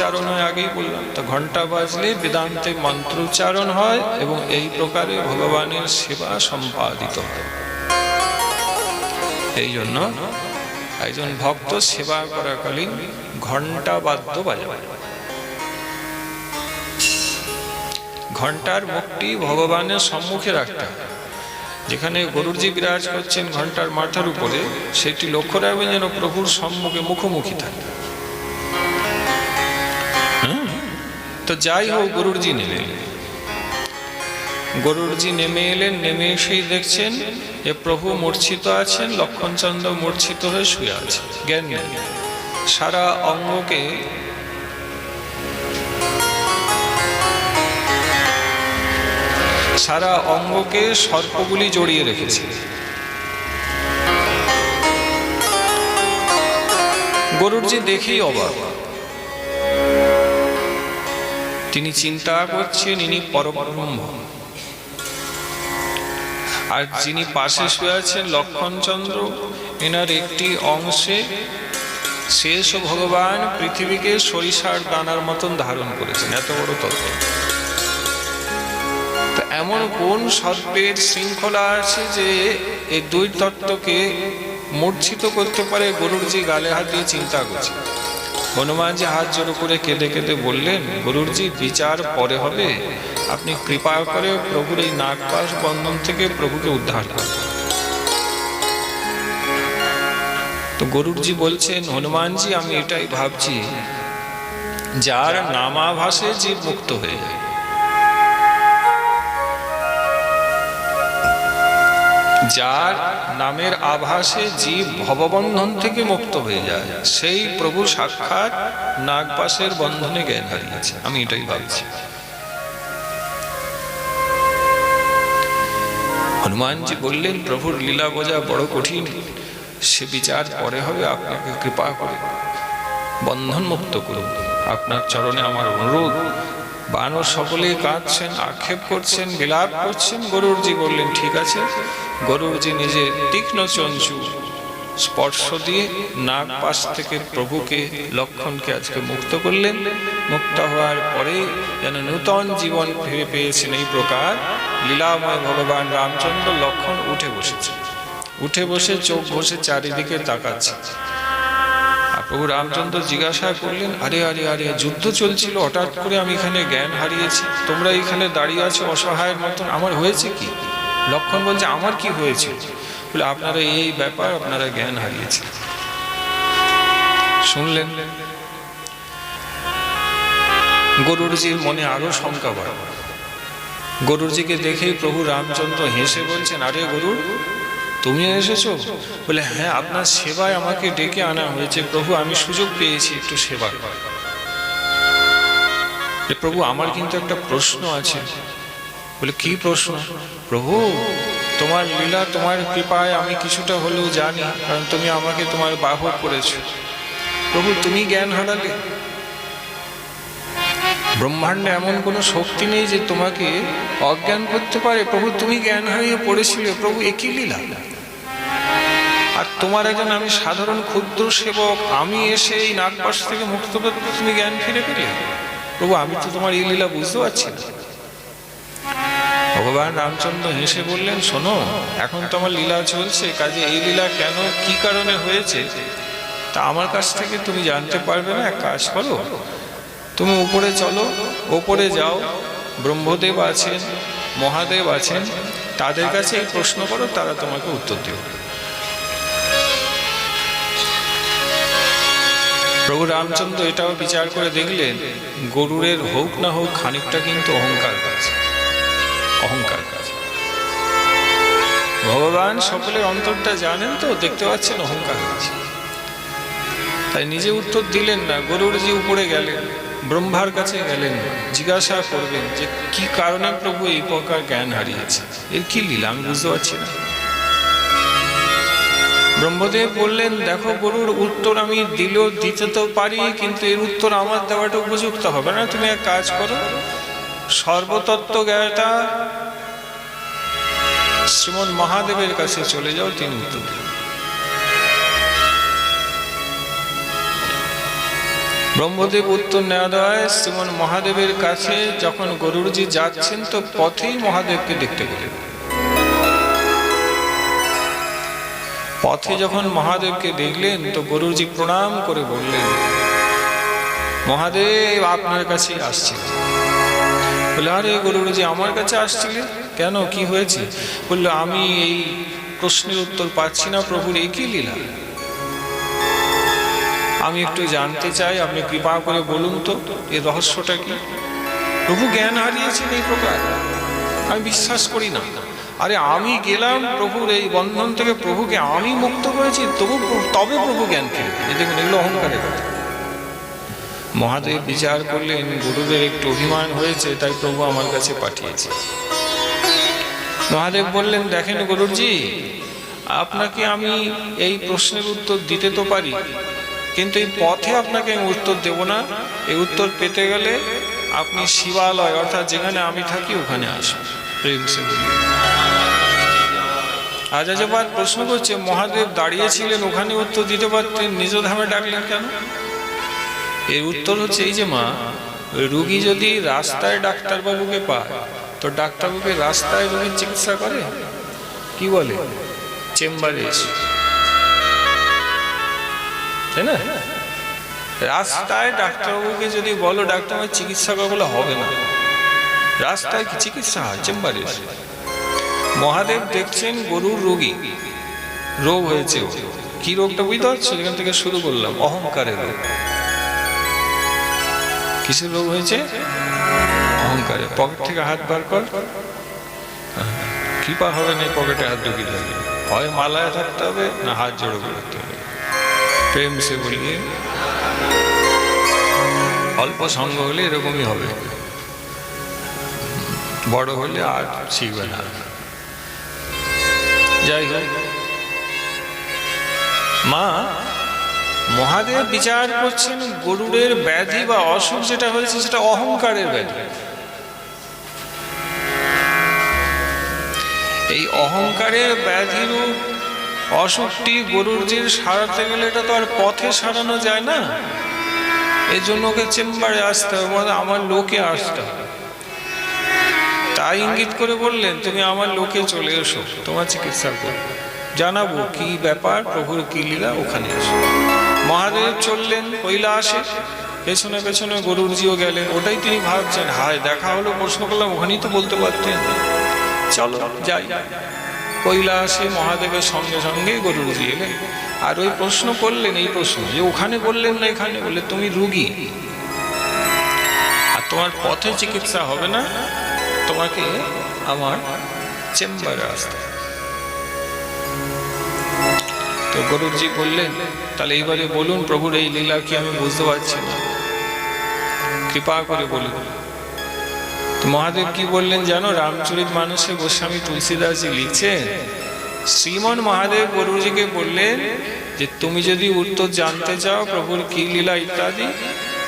উচ্চারণ হয়, আগেই বললাম। তো ঘন্টা বাজলে বেদান্তে মন্ত্র উচ্চারণ হয় এবং এই প্রকারে ভগবানের সেবা সম্পাদিত হয়। এই জন্য একজন ভক্ত সেবা করাকালীন ঘন্টা বাদ্য বাজায়। ঘন্টার মুখটি ভগবানের সম্মুখে রাখতে হয়। যেখানে গরুরজি বিরাজ করছেন ঘন্টার মাথার উপরে, সেটি লক্ষ্য রাখবেন যেন প্রভুর সম্মুখে মুখোমুখি থাকে। তো যাই হোক, গরুরজি নেমে এলেন। গরুরজি নেমে এলেন, নেমে এসেই দেখছেন যে প্রভু মূর্ছিত আছেন, লক্ষণচন্দ্র মূর্ছিত হয়ে শুয়ে আছে, জ্ঞান নেই। সারা অঙ্গকে সর্পগুলি জড়িয়ে রেখেছে। গরুরজি দেখেই অবাক। তিনি চিন্তা করছেন ইনি পরব্রহ্ম, আর যিনি পাশে শুয়ে আছেন লক্ষণচন্দ্র, এনার একটি অংশে শেষ ভগবান পৃথিবীকে সরিষার দানার মতন ধারণ করেছেন। এত বড় তত্ত্ব। এমন কোন সর্পের শৃঙ্খলা আছে যে এই দুই তত্ত্বকে মূর্ছিত করতে পারে? গরুরজি গালে হাত দিয়ে চিন্তা করছে। হনুমানজি হাত জোড়ো করে কেঁদে কেঁদে বললেন, গরুরজি বিচার পরে হবে, আপনি কৃপা করে প্রভুর এই নাগপাশ বন্ধন থেকে প্রভুকে উদ্ধার করেন। তো গরুরজি বলছেন, হনুমানজি আমি এটাই ভাবছি, যার নামাভাসে জীব মুক্ত হয়ে যায়, যার নামের আভাসে জীব ভববন্ধন থেকে মুক্ত হয়ে যায়, সেই প্রভু সাক্ষাৎ নাগপাশের বন্ধনে জ্ঞান হারিয়েছে। আমি এটাই ভাবছি। হনুমানজি বললেন, প্রভুর লীলা বোঝা বড় কঠিন, সে বিচার পরে হবে, আপনাকে কৃপা করে বন্ধন মুক্ত করুন, আপনার চরণে আমার অনুরোধ। বানর সকলে কাঁদছেন, আক্ষেপ করছেন, বিলাপ করছেন। গরুরজি বললেন, ঠিক আছে। গরুরজি নিজের তীক্ষ্ণ চঞ্চু স্পর্শ দিয়ে নাগপাশ থেকে প্রভুকে, লক্ষণকে আজকে মুক্ত করলেন। মুক্ত হওয়ার পরে যেন নূতন জীবন ফিরে পেয়েছেন। এই প্রকার লীলাময় ভগবান রামচন্দ্র লক্ষণ উঠে বসেছে। উঠে বসে চোখ বসে চারিদিকে তাকাচ্ছে। আর প্রভু রামচন্দ্র জিজ্ঞাসা করলেন, আরে আরে আরে, যুদ্ধ চলছিল, হঠাৎ করে আমি এখানে জ্ঞান হারিয়েছি, তোমরা এখানে দাঁড়িয়ে আছো অসহায়ের মতন, আমার হয়েছে কি? লক্ষণ বলছে, আমার কি হয়েছে? বলে, আপনারা এই ব্যাপার, আপনারা জ্ঞান হারিয়েছে। শুনলেন? গরুরজির মনে আরো শঙ্কা বাড়ল। গরুরজিকে দেখেই প্রভু রামচন্দ্র হেসে বলছেন, আরে গরুর, তুমি এসেছো? বলে, হ্যাঁ, আপনার সেবায় আমাকে ডেকে আনা হয়েছে প্রভু, আমি সুযোগ পেয়েছি একটু সেবা। প্রভু, আমার কিন্তু একটা প্রশ্ন আছে। বলে, কি প্রশ্ন? প্রভু, তোমার লীলা, তোমার কৃপায় আমি কিছুটা হলেও জানি, কারণ তুমি আমাকে তোমার বাহক করেছো। প্রভু, তুমি জ্ঞান হারালে। ব্রহ্মাণ্ডে এমন কোনো শক্তি নেই যে তোমাকে অজ্ঞান করতে পারে। প্রভু, তুমি জ্ঞান হারিয়ে পড়েছিলে। প্রভু, একই লীলা। আর তোমার একজন আমি সাধারণ ক্ষুদ্র সেবক, আমি এসে এই নাগপাশ থেকে মুক্ত করতে তুমি জ্ঞান ফিরে পেলে। প্রভু, আমি তো তোমার এই লীলা বুঝতে পারছি না। ভগবান রামচন্দ্র হেসে বললেন, শোনো, এখন তো আমার লীলা চলছে, কাজে এই লীলা কেন, কি কারণে হয়েছে তা আমার কাছ থেকে তুমি জানতে পারবে না। এক কাজ করো, তুমি উপরে চলো, ওপরে যাও, ব্রহ্মদেব আছেন, মহাদেব আছেন, তাদের কাছে এই প্রশ্ন করো, তারা তোমাকে উত্তর দেবে। প্রভু রামচন্দ্র এটাও বিচার করে দেখলেন, গরুরের হোক না হোক খানিকটা কিন্তু অহংকার আছে, অহংকার আছে। ভগবান সকলের অন্তরটা জানেন তো, দেখতে পাচ্ছেন অহংকার আছে, তাই নিজে উত্তর দিলেন না। গরুরজি উপরে গেলেন, ব্রহ্মার কাছে গেলেন, জিজ্ঞাসা করবেন যে কি কারণে প্রভু এই প্রকার জ্ঞান হারিয়েছে, এর কি লীলা আমি বুঝতে পারছি না। ব্রহ্মদেব বললেন, দেখো গরুর, উত্তর আমি দিতে তো পারি, কিন্তু এর উত্তর আমার দেওয়াটা উপযুক্ত হবে না। তুমি এক কাজ করো, সর্বতত্ত্ব জ্ঞাতা শ্রীমন মহাদেবের কাছে চলে যাও, তিনি উত্তর দেবেন। ব্রহ্মদেব উত্তর না দেওয়ায় শ্রীমন মহাদেবের কাছে যখন গরুড়জি যাচ্ছেন তো পথেই মহাদেবকে দেখতে পেলেন। পথে যখন মহাদেবকে দেখলেন তো গরুড়জি প্রণাম করে বললেন, মহাদেব আপনার কাছে আসছি। বলে, আরে গরুড়জি আমার কাছে আসছিলে কেন, কি হয়েছে? বললো, আমি এই প্রশ্নের উত্তর পাচ্ছি না, প্রভুর এই কি লীলা আমি একটু জানতে চাই, আপনি কৃপা করে বলুন তো এর রহস্যটা কি। প্রভু জ্ঞান হারিয়েছেন এই প্রকার, আমি বিশ্বাস করি না। আরে আমি গেলাম প্রভুর এই বন্ধন থেকে, প্রভুকে আমি মুক্ত করেছি, তবে প্রভু জ্ঞান ফিরবে। এই দেখুন, এগুলো অহংকারের কথা। মহাদেব বিচার করলেন, গুরুদের একটু অভিমান হয়েছে, তাই প্রভু আমার কাছে পাঠিয়েছে। মহাদেব বললেন, দেখেন গরুড়জি, আপনাকে আমি এই প্রশ্নের উত্তর দিতে তো পারি, কিন্তু এই পথে আপনাকে আমি উত্তর দেব না। এই উত্তর পেতে গেলে আপনি শিবালয় অর্থাৎ যেখানে আমি থাকি ওখানে আসুন। প্রেম সে আজ আজবার প্রশ্ন করছে, মহাদেব দাঁড়িয়েছিলেন ওখানে উত্তর দিতে পারতেন, নিজ ধামে ডাকলেন কেন? এর উত্তর হচ্ছে এই যে মা, রুগী যদি রাস্তায় ডাক্তারবাবুকে পায় তো ডাক্তারবাবুকে রাস্তায় রোগীর চিকিৎসা করে, কি বলে, চেম্বারে এসে, তাই না? রাস্তায় ডাক্তারবাবুকে যদি বলো ডাক্তার আমার চিকিৎসা করে, বলে হবে না। রাস্তায় কি চিকিৎসা হয়? চেম্বারে এসে। মহাদেব দেখছেন গরুর রোগী, রোগ হয়েছে, কি রোগটা বুঝতে পারছো? যেখান থেকে শুরু করলাম, অহংকারের রোগ। কিসের রোগ হয়েছে? অহংকারে। পকেট থেকে হাত বার কর, কৃপা হবে না পকেটে হাত ঢুকিয়ে থাকবে, হয় মালায় থাকতে হবে না হাত জোড়ো করতে হবে। প্রেম সে বলিয়ে, অল্প সঙ্গ হলে এরকমই হবে, বড় হলে আর শিখবে না। যাই হোক মা, মহাদেব বিচার করছেন গরুড়ের ব্যাধি বা অসুখ যেটা হয়েছে সেটা অহংকারের ব্যাধি। এই অহংকারের ব্যাধিরূপ অসুখটি গরুড়জির সারাতে গেলে এটা তো আর পথে সারানো যায় না, এই জন্য ওকে চেম্বারে আসতে হবে, আমার লোকে আসতে হবে। তাই ইঙ্গিত করে বললেন, তুমি আমার লোকে চলে এসো, তোমার চিকিৎসা করবো, জানাবো কি ব্যাপার, প্রভুর কি লীলা, ওখানে এসো। মহাদেব চললেন কৈলাসে, পেছনে পেছনে গরুড়জিও গেলেন। ওটাই তিনি ভাবছেন, হায় দেখা হলো, প্রশ্ন করলাম, ওখানেই তো বলতে পারতেন, চলো যাই। কৈলাসে মহাদেবের সঙ্গে সঙ্গে গরুড়জি এলেন, আর ওই প্রশ্ন করলেন, এই প্রশ্ন যে ওখানে বললেন না এখানে, বললে তুমি রুগী আর তোমার পথে চিকিৎসা হবে না, তোমাকে আমার চেম্বারে আসতে। তো গরুড়জি বললেন, তাহলে এইবারে বলুন প্রভুর এই লীলা কি আমি বুঝতে পারছি না, কৃপা করে বলুন। তো মহাদেব কি বললেন জানো? রামচরিত মানসে গোস্বামী তুলসীদাসজি লিখছেন, শ্রীমন মহাদেব গরুড়জিকে বললেন যে তুমি যদি উত্তর জানতে চাও প্রভুর কি লীলা ইত্যাদি,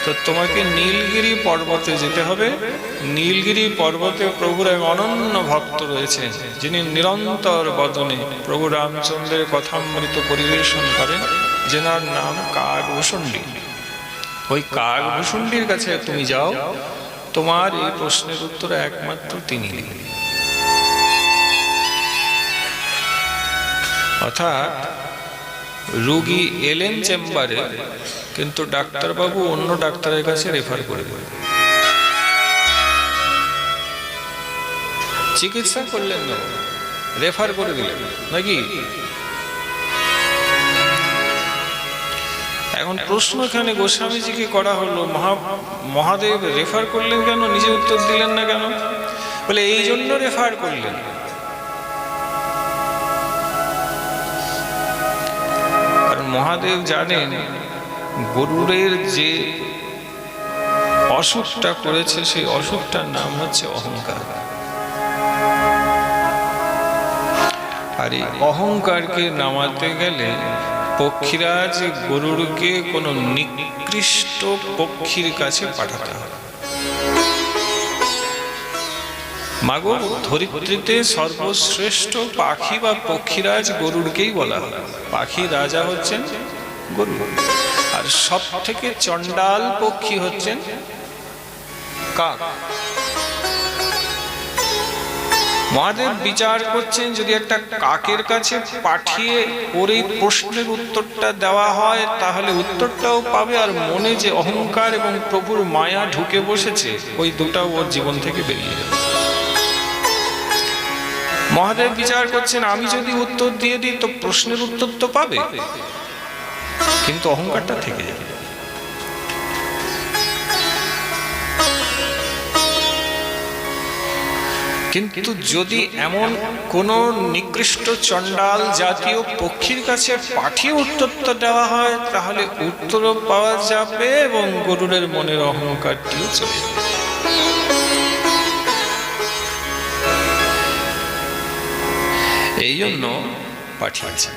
তো তোমাকে নীলগিরি পর্বতে যেতে হবে। নীলগিরি পর্বতে প্রভুর এক অনন্য ভক্ত রয়েছেন, যিনি নিরন্তর বদনে প্রভু রামচন্দ্রের কথামৃত পরিবেশন করেন, যেনার নাম কাকভূষণ্ডী। ওই কাকভূষণ্ডীর কাছে তুমি যাও, তোমার এই প্রশ্নের উত্তর একমাত্র তিনি দিলেন। অর্থাৎ রোগী এলেন চেম্বারে, কিন্তু ডাক্তারবাবু অন্য ডাক্তারের কাছে রেফার করে দিলেন, চিকিৎসা করলেন না, রেফার করে দিলেন নাকি। এখন প্রশ্ন এখানে গোস্বামীজিকে করা হলো, মহাদেব রেফার করলেন কেন, নিজে উত্তর দিলেন না কেন? বলে এই জন্য রেফার করলেন, কারণ মহাদেব জানেন গরুড়ের যে অসুখটা করেছে সেই অসুখটার নাম হচ্ছে অহংকার। আর এই অহংকারকে নামাতে গেলে পক্ষীরাজ গরুড়কে কোনো নিকৃষ্ট পক্ষীর কাছে পাঠাতে হবে। মাগো, ধরিত্রীতে সর্বশ্রেষ্ঠ পাখি বা পক্ষীরাজ গরুড়কেই বলা হয়। পাখি রাজা হচ্ছেন গরুড়, আর আর সব থেকে চণ্ডাল পক্ষী হচ্ছেন কাক। মহাদেব বিচার করছেন, যদি একটা কাকের কাছে পাঠিয়ে ওর এই প্রশ্নের উত্তরটা দেওয়া হয় তাহলে উত্তরটাও পাবে, আর মনে যে অহংকার এবং প্রভুর মায়া ঢুকে বসেছে ওই দুটাও ওর জীবন থেকে বেরিয়ে যাবে। মহাদেব বিচার করছেন, আমি যদি উত্তর দিয়ে দিই তো প্রশ্নের উত্তর তো পাবে, কিন্তু অহংকারটা থেকে যাবে। কিন্তু যদি এমন কোন নিকৃষ্ট চণ্ডাল জাতীয় পক্ষীর কাছে পাঠিয়ে উত্তরটা দেওয়া হয় তাহলে উত্তরও পাওয়া যাবে এবং গরুড়ের মনের অহংকারটিও চলে যাবে। এই জন্য পাঠিয়েছেন।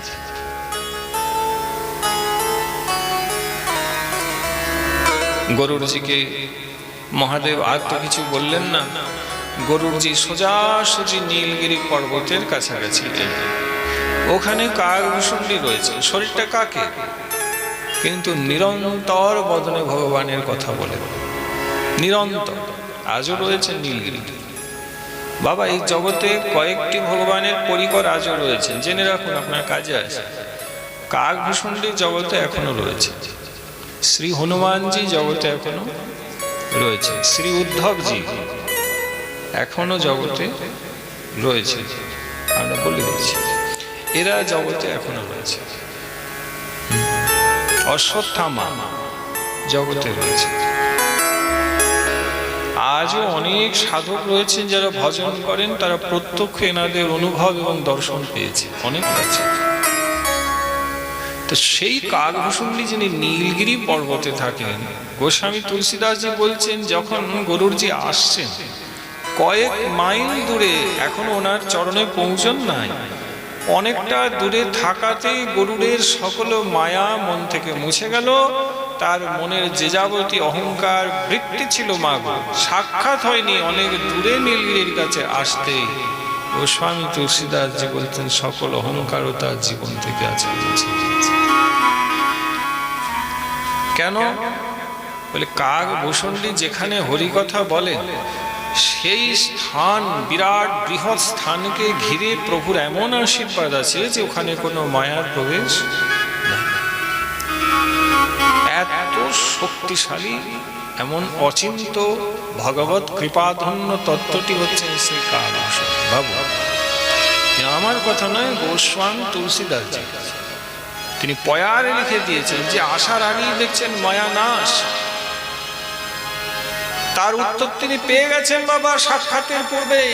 গরুড়জিকে মহাদেব আর তো কিছু বললেন না। গরুড়জি সোজাসুজি নীলগিরি পর্বতের কাছাকাছি এলেন। ওখানে কাকভূষুণ্ডী রয়েছে, শরীরটা কাকে, কিন্তু নিরন্তর বদনে ভগবানের কথা বলে, নিরন্তর আজও রয়েছে নীলগিরিতে। বাবা, এই জগতে কয়েকটি ভগবানের পরিকর আজও রয়েছে, জেনে রাখুন, আপনার কাজে আছে। কাকভূষুণ্ডী জগতে এখনো রয়েছে, শ্রী হনুমানজি জগতে এখনো রয়েছে, শ্রী উদ্ধবজি এখনো জগতে রয়েছে, আমরা বলে দিচ্ছি এরা জগতে এখনো রয়েছে। অশ্বত্থামা জগতে রয়েছে। আজও অনেক সাধক রয়েছেন যারা ভজন করেন, তারা প্রত্যক্ষ এনাদের অনুভব এবং দর্শন পেয়েছে, অনেক আছে। তো সেই কাকভূষুণ্ডী যিনি নীলগিরি পর্বতে থাকেন, গোস্বামী তুলসীদাসজি বলছেন যখন গরুড়জি আসছেন কয়েক মাইল দূরে, এখনো ওনার চরণে পৌঁছন নাই, অনেকটা দূরে থাকাতেই গরুড়ের সকল মায়া মন থেকে মুছে গেল। তার মনের যে যাবতীয় অহংকার বৃত্তি ছিল মাগো, সাক্ষাৎ হয়নি, অনেক দূরে নীলগিরির কাছে আসতেই গোস্বামী তুলসীদাসজি বলতেন সকল অহংকারও তার জীবন থেকে আছে। কেন বলে, কাকভূষুণ্ডী যেখানে হরিকথা বলেন সেই স্থান, বিরাট বৃহৎ স্থানকে ঘিরে প্রভুর এমন আশীর্বাদ আছে যে ওখানে কোনো মায়ার প্রবেশ নাই। এত শক্তিশালী, এমন অচিন্ত ভগবত কৃপাধন্য তত্ত্বটি হচ্ছেন শ্রী কাকভূষুণ্ডী। বাবু, আমার কথা নয়, গোস্বামী তুলসীদাসজি তিনি পয়ারে লিখে দিয়েছেন যে আসার আগেই দেখছেন মায়া নাশ। তার উত্তর তিনি পেয়ে গেছেন বাবা সাক্ষাতের পূর্বেই।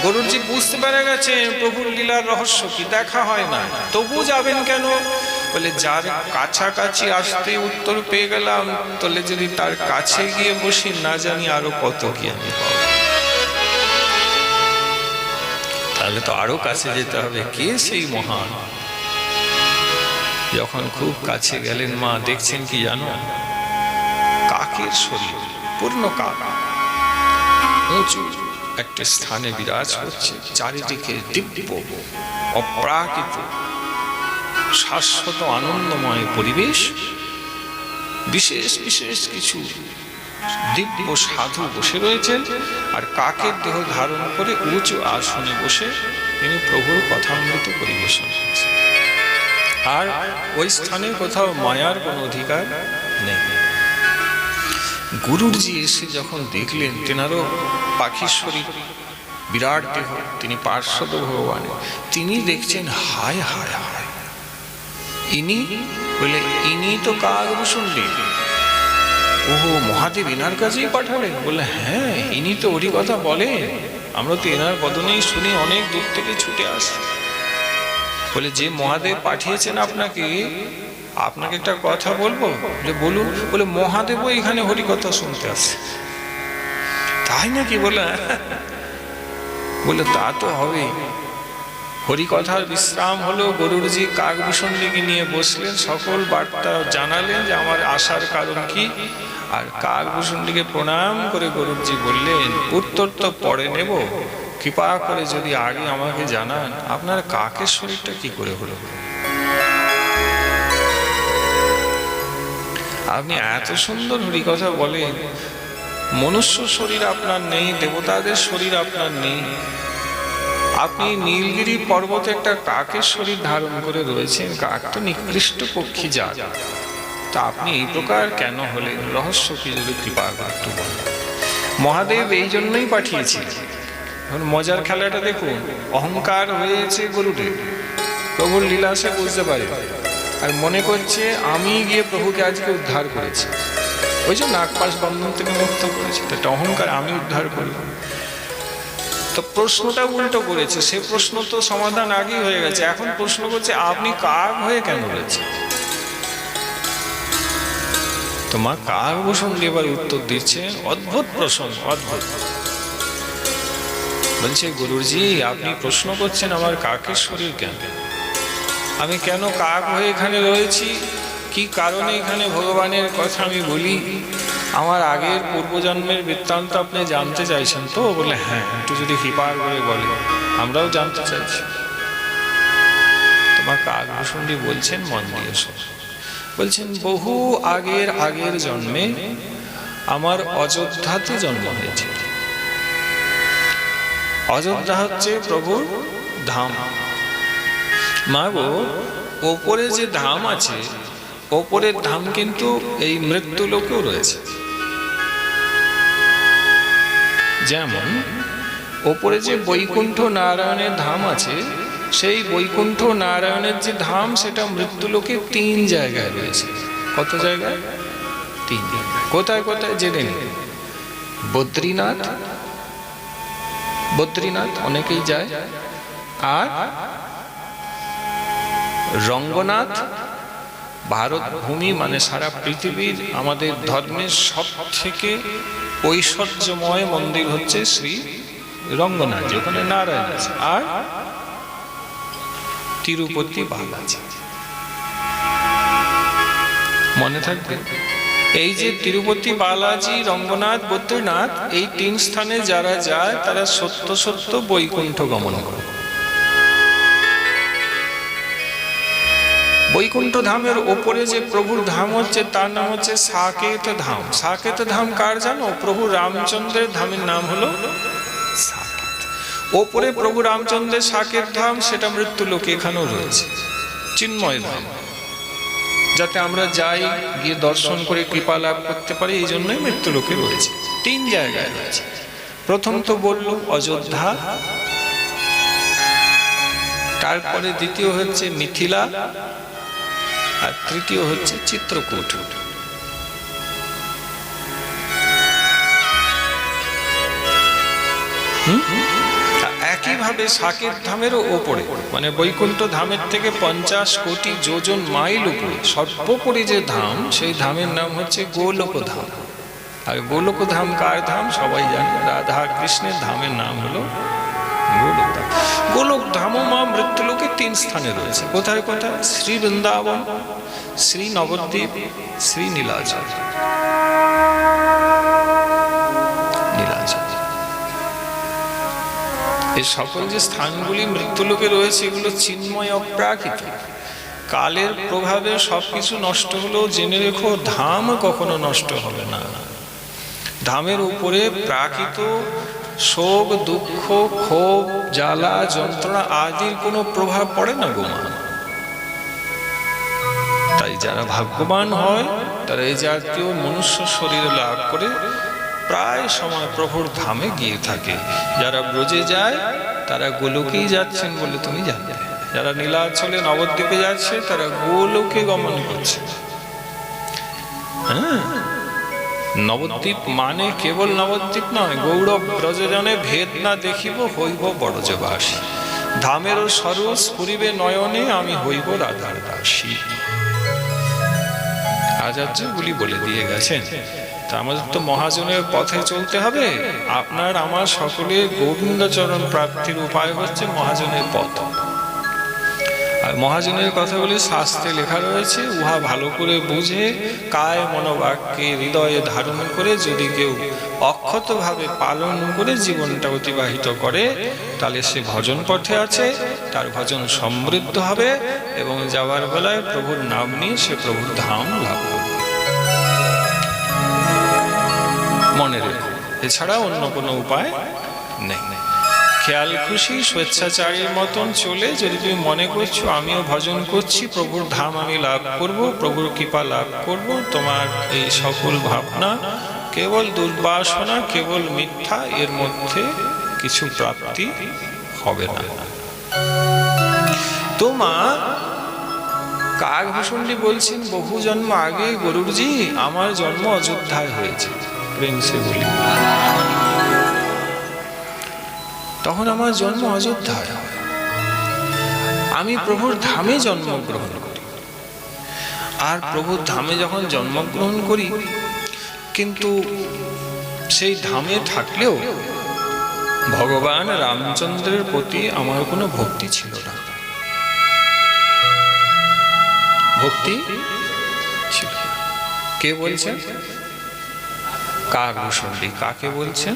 গরুড়জি বুঝতে পেরে গেছেন প্রভুর লীলার রহস্য কি, দেখা হয় না, তবু যাবেন কেন বলে, যার কাছাকাছি আসতে উত্তর পেয়ে গেলাম, তাহলে যদি তার কাছে গিয়ে বসি না জানি আরো কত কি আমি পাবো, তাহলে তো আরো কাছে যেতে হবে। কে সেই মহান? যখন খুব কাছে গেলেন মা দেখছেন কি জানো, কাকের শরীর, পূর্ণ কাক, উঁচু একটা স্থানে বিরাজ করছে, চারিদিকে দিব্য অপ্রাকৃত শাশ্বত আনন্দময় পরিবেশ, বিশেষ বিশেষ কিছু দিব্য সাধু বসে রয়েছেন, আর কাকের দেহ ধারণ করে উঁচু আসনে বসে তিনি প্রভুর কথামৃত পরিবেশন করছেন। আর ওই স্থানে কোথাও মায়ার কোনো অধিকার নেই। গুরুজি এসে যখন দেখলেন তেনারও পাখির শরীর, বিরাট দেহ, তিনি পার্শ্বদ ভগবান, তিনি দেখছেন হায় হায় হায়, ইনি বলে, ইনি তো কাকভূষুণ্ডী। ওহো, মহাদেব এনার কাছেই পাঠালেন? বলে হ্যাঁ, ইনি তো ওরই কথা বলেন, আমরা তো এনার বদনেই শুনি, অনেক দূর থেকে ছুটে আসি। বলে, যে মহাদেব পাঠিয়েছেন আপনাকে, আপনাকে একটা কথা বলবো? বলে বলুন। বলে, মহাদেবও এখানে হরিকথা শুনতে আসে। তাই নাকি? বলে বলে তা তো হবে। হরিকথার বিশ্রাম হলো, গরুড়জি কাকভূষুণ্ডীকে নিয়ে বসলেন, সকল বার্তা জানালেন যে আমার আসার কারণ কি। আর কাকভূষুণ্ডীকে প্রণাম করে গরুড়জি বললেন, উত্তর তো পরে নেব, কৃপা করে যদি আগে আমাকে জানান আপনার কাকের শরীরটা কি করে হলো। আপনি এত সুন্দর হরিকথা বলেন, মনুষ্য শরীর আপনার নেই, দেবতাদের শরীর আপনার নেই, আপনি নীলগিরি পর্বতে একটা কাকের শরীর ধারণ করে রয়েছেন। কাক তো নিকৃষ্ট পক্ষী জাত, তা আপনি এই প্রকার কেন হলেন? রহস্য কি যদি কৃপা করে একটু বলেন। মহাদেব এই জন্যই পাঠিয়েছিলেন। এখন মজার খেলাটা দেখুন, অহংকার হয়েছে গরুদেব, প্রভুর লীলা সে বুঝতে পারে আর মনে করছে আমি গিয়ে প্রভুকে আজকে উদ্ধার করেছি, ওই যে নাগপাশ বন্ধন থেকে মুক্ত করেছি, এটা অহংকার, আমি উদ্ধার করব। তো প্রশ্নটা উল্টো করেছে, সে প্রশ্ন তো সমাধান আগেই হয়ে গেছে, এখন প্রশ্ন করছে আপনি কাক হয়ে কেন রয়েছে। তোমার কাক ভূষণ দিয়ে এবার উত্তর দিচ্ছে, অদ্ভুত প্রসঙ্গ, অদ্ভুত। বলছে গুরুজি আপনি প্রশ্ন করছেন আমার কাকের শরীর কেন, আমি কেন কাক হয়ে এখানে রয়েছি, কি কারণে এখানে ভগবানের কথা আমি বলি, আমার আগের পূর্বজন্মের বৃত্তান্ত আপনি জানতে চাইছেন তো? বলে হ্যাঁ, একটু যদি কৃপা করে বলে, আমরাও জানতে চাইছি। তোমার কাক ভূষণী বলছেন, মন দিয়ে শোন। বলছেন বহু আগের জন্মে আমার অযোধ্যাতে জন্ম হয়েছে। অযোধ্যা হচ্ছে প্রভুর ধাম। মা গো, ওপরে যে ধাম আছে, ওপরের ধাম কিন্তু এই মৃত্যু লোকেও রয়েছে। যেমন ওপরে যে বৈকুণ্ঠ নারায়ণের ধাম আছে, সেই বৈকুণ্ঠ নারায়ণের যে ধাম সেটা মৃত্যুলোকে 3 জায়গায় রয়েছে। কত জায়গায়? 3 জায়গায়। কোথায় কোথায় জেনে নিন। বদ্রীনাথ অনেকেই যায়, আর রঙ্গনাথ, ভারত ভূমি মানে সারা পৃথিবীর আমাদের ধর্মের সব থেকে ঐশ্বর্যময় মন্দির হচ্ছে শ্রী রঙ্গনাথ, ওখানে নারায়ণ আছে। আর তিরুপতি বালাজি, মনে থাকবে। এই যে তিরুপতি বালাজি, রঙ্গনাথ, বদ্রীনাথ, এই 3 স্থানে যারা যায় তারা সত্য সত্য বৈকুণ্ঠ গমন করে। বৈকুণ্ঠ ধামের ওপরে যে প্রভুর ধাম হচ্ছে তার নাম হচ্ছে সাকেত ধাম। সাকেত ধাম কার জানো? প্রভু রামচন্দ্রের ধামের নাম হলো সাকেত। ওপরে প্রভু রামচন্দ্রের সাকেত ধাম, সেটা মৃত্যু লোকে এখানেও রয়েছে, চিন্ময় ধাম, যাতে আমরা যাই, গিয়ে দর্শন করে কৃপা লাভ করতে পারি, এই জন্যই মৃত্যু লোকে রয়েছে। 3 জায়গায় রয়েছে। প্রথম তো বলল অযোধ্যা, তারপরে দ্বিতীয় হচ্ছে মিথিলা, আর তৃতীয় হচ্ছে চিত্রকূট। একইভাবে সাকেত ধামেরও ওপরে, মানে বৈকুণ্ঠ ধামের থেকে 50 কোটি যোজন মাইল উপরে সর্বোপরি যে ধাম, সেই ধামের নাম হচ্ছে গোলক ধাম। আর গোলক ধাম কার ধাম? সবাই জানে, রাধা কৃষ্ণের ধামের নাম হলো গোলক ধাম। গোলক ধামও মা মৃত্যুলোকে 3 স্থানে রয়েছে। কোথায় কোথায়? শ্রী বৃন্দাবন, শ্রী নবদ্বীপ, শ্রী নীলাচল। এই সকল যে স্থানগুলি মৃত্যুলোকে রয়েছে, এগুলো চিন্ময় অপ্রাকৃত। কালের প্রভাবে সবকিছু নষ্ট হলেও জেনে রেখো, ধাম কখনো নষ্ট হবে না। ধামের উপরে প্রাকৃত শোক, দুঃখ, ক্ষোভ, জ্বালা, যন্ত্রণা আদির কোনো প্রভাব পড়ে না গো মা। তাই যারা ভাগ্যবান হয় তারা এই জাতীয় মনুষ্য শরীর লাভ করে প্রায় সময় প্রভুর ধামে গিয়ে থাকে। যারা ব্রজে যায় তারা গোলকেই যাচ্ছেন বলে তুমি জানবে। যারা নীলাচলে নবদ্বীপে যাচ্ছে তারা গোলকে গমন করছে। হ্যাঁ, নবদ্বীপ মানে কেবল নবদ্বীপ নয়, গৌরব ব্রজজনে ভেদ না দেখিব হইব বড়জবাসী, ধামেরও সরস পুরিবে নয়নে আমি হইব রাধার দাসী। আচার্যগুলি বলে দিয়ে গেছেন। তা আমাদের তো মহাজনের পথে চলতে হবে। আপনার আমার সকলের গোবিন্দচরণ প্রাপ্তির উপায় হচ্ছে মহাজনের পথ। আর মহাজনের কথাগুলি শাস্ত্রে লেখা রয়েছে, উহা ভালো করে বুঝে কায় মনোবাক্যে হৃদয়ে ধারণ করে যদি কেউ অক্ষতভাবে পালন করে জীবনটা অতিবাহিত করে, তাহলে সে ভজন পথে আছে, তার ভজন সমৃদ্ধ হবে এবং যাওয়ার বেলায় প্রভুর নাম নিয়ে সে প্রভুর ধাম লাভ করবে। মনে রেখো, এছাড়া অন্য কোনো উপায় নেই। খেয়াল খুশি স্বেচ্ছাচারীর মতন চলে যদি তুমি মনে করছো আমিও ভজন করছি, প্রভুর ধাম আমি লাভ করব, প্রভুর কৃপা লাভ করব, তোমার এই সকল ভাবনা কেবল দুর্বাসনা, কেবল মিথ্যা, এর মধ্যে কিছু প্রাপ্তি হবে না। তো মা কাকভূষণজি বলছেন, বহু জন্ম আগে গরুড়জি আমার জন্ম অযোধ্যায় হয়েছে। প্রেম সে বলি, তখন আমার জন্ম অযোধ্যায় হয়, আমি প্রভুর ধামে জন্মগ্রহণ করি। আর প্রভুর ধামে যখন জন্মগ্রহণ করি, কিন্তু সেই ধামে থাকলেও ভগবান রামচন্দ্রের প্রতি আমার কোনো ভক্তি ছিল না। ভক্তি ছিল। কে বলছেন? কাকভূষণজি। কাকে বলছেন?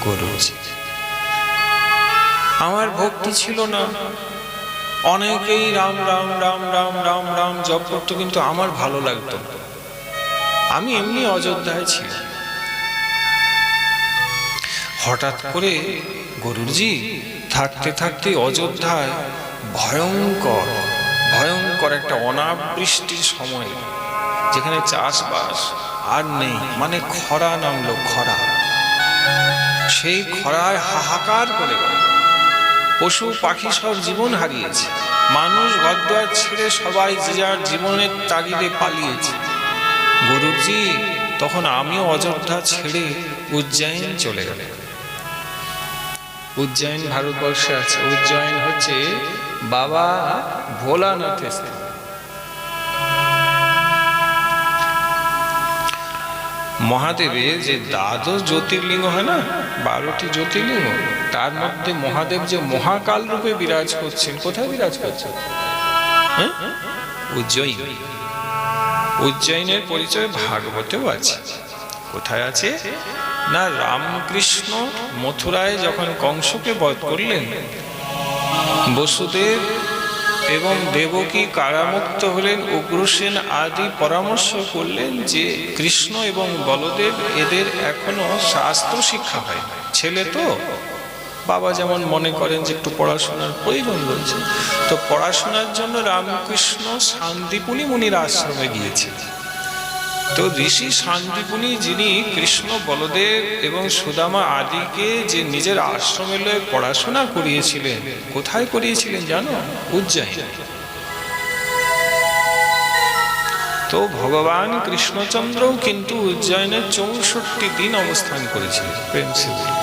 গরুজি। আমার ভক্তি ছিল না। অনেকেই রাম রাম রাম রাম রাম রাম জপ করতো, কিন্তু আমার ভালো লাগতো না। আমি এমনি অযোধ্যায় ছিলাম। হঠাৎ করে গরুজি থাকতে থাকতে অযোধ্যায় ভয়ঙ্কর ভয়ঙ্কর একটা অনাবৃষ্টির সময়, যেখানে চাষবাস আর নেই, মানে খরা নামলো, খরা। সেই খরায় হাহাকার করে গেল, পশু পাখি সব জীবন হারিয়েছে, মানুষ ঘরদুয়ার ছেড়ে সবাই যে যার জীবনের তাগিদে পালিয়েছে। গরুজি তখন আমিও অযোধ্যা ছেড়ে উজ্জয়ন চলে গেল। উজ্জয়ন ভারতবর্ষে আছে। উজ্জয়ন হচ্ছে বাবা ভোলানাথের স্থান। মহাদেবের যে দ্বাদশ জ্যোতির্লিঙ্গ হয় না, 12টি জ্যোতির্লিঙ্গ, তার মধ্যে মহাদেব যে মহাকাল রূপে বিরাজ করছেন, কোথায় বিরাজ করছেন? উজ্জয়িন। উজ্জয়িনের পরিচয় ভাগবতেও আছে। কোথায় আছে না, রামকৃষ্ণ মথুরায় যখন কংসকে বধ করলেন, বসুদেব এবং দেবকী কারামুক্ত হলেন, উগ্রসেন আদি পরামর্শ করলেন যে কৃষ্ণ এবং বলদেব এদের এখনো শাস্ত্র শিক্ষা হয়, ছেলে তো, বাবা যেমন মনে করেন যে একটু পড়াশোনার প্রয়োজন রয়েছে, তো পড়াশোনার জন্য রামকৃষ্ণ শান্তিপুনি মুনির আশ্রমে গিয়েছিলেন। তো ঋষি শান্তিপুনি, যিনি কৃষ্ণ বলদেব এবং সুদামা আদিকে যে নিজের আশ্রমে লয়ে পড়াশোনা করিয়েছিলেন, কোথায় করিয়েছিলেন জানো? উজ্জয়িন। তো ভগবান কৃষ্ণচন্দ্রও কিন্তু উজ্জয়নের 64 দিন অবস্থান করেছিলেন। প্রেম সে বলি,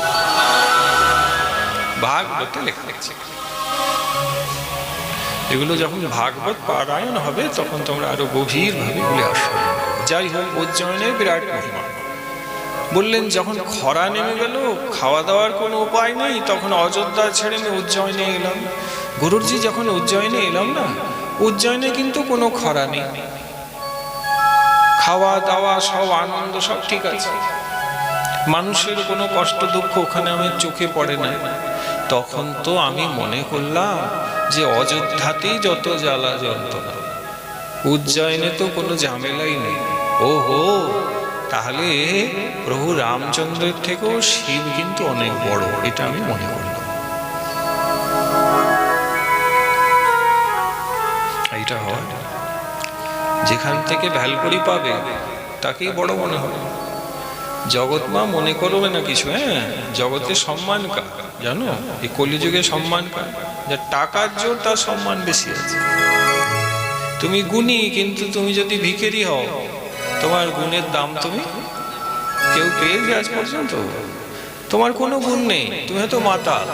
ভাগবতে লেখা আছে। এগুলো যখন ভাগবত পারায়ণ হবে তখন তোমরা আরো গভীরভাবে বলে আসবে। যাই হোক, উজ্জয়নের বিরাট মহিমা। বললেন যখন খরা নেমে গেল, খাওয়া দাওয়ার কোনো উপায় নেই, তখন অযোধ্যা ছেড়ে আমি উজ্জয়নে এলাম। গুরুজি যখন উজ্জয়নে এলাম না, উজ্জয়নে কিন্তু কোনো খরা নেই, খাওয়া দাওয়া সব আনন্দ, সব ঠিক আছে, মানুষের কোনো কষ্ট দুঃখ ওখানে আমার চোখে পড়ে না। তখন তো আমি মনে করলাম যে অযোধ্যাতেই যত জ্বালা যন্ত্রণা, উজ্জয়নে তো কোনো ঝামেলাই নেই। ওহো, তাহলে প্রভু রামচন্দ্রের থেকেও শিব কিন্তু অনেক বড়, এটা আমি মনে করলাম। এইটা হয়, যেখান থেকে ভ্যালকড়ি পাবে তাকেই বড় মনে হবে। জগৎ মা মনে করবে না কিছু। হ্যাঁ, জগতের সম্মান কার জানো? এই কলিযুগে সম্মান কার? যার টাকার জোর তার সম্মান বেশি আছে। তুমি গুণী, কিন্তু তুমি যদি ভিখারি হও, তোমার গুণের দাম তুমি কেউ পেয়েছে আজ পর্যন্ত? তোমার কোনো গুণ নেই, তুমি হয়তো মাতাল,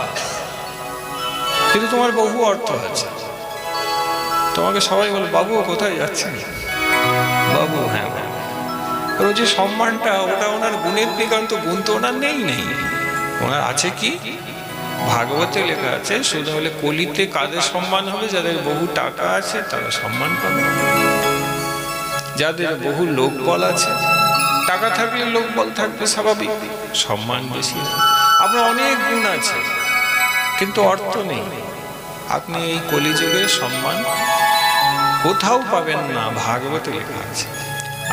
কিন্তু তোমার বহু অর্থ আছে। তোমাকে সবাই বলে বাবু কোথায় যাচ্ছেন? বাবু, হ্যাঁ, ওর যে সম্মানটা, ওটা ওনার গুণের দিকান্ত, গুণ তো ওনার নেই। ওনার আছে কি? ভাগবতে লেখা আছে, শুধু বলে কলিতে কাদের সম্মান হবে? যাদের বহু টাকা আছে তারা সম্মান পাবে, যাদের বহু লোকবল আছে। টাকা থাকলে লোকবল থাকবে, স্বাভাবিক, সম্মান বেশি। আপনার অনেক গুণ আছে কিন্তু অর্থ নেই, আপনি এই কলিযুগের সম্মান কোথাও পাবেন না। ভাগবতে লেখা আছে।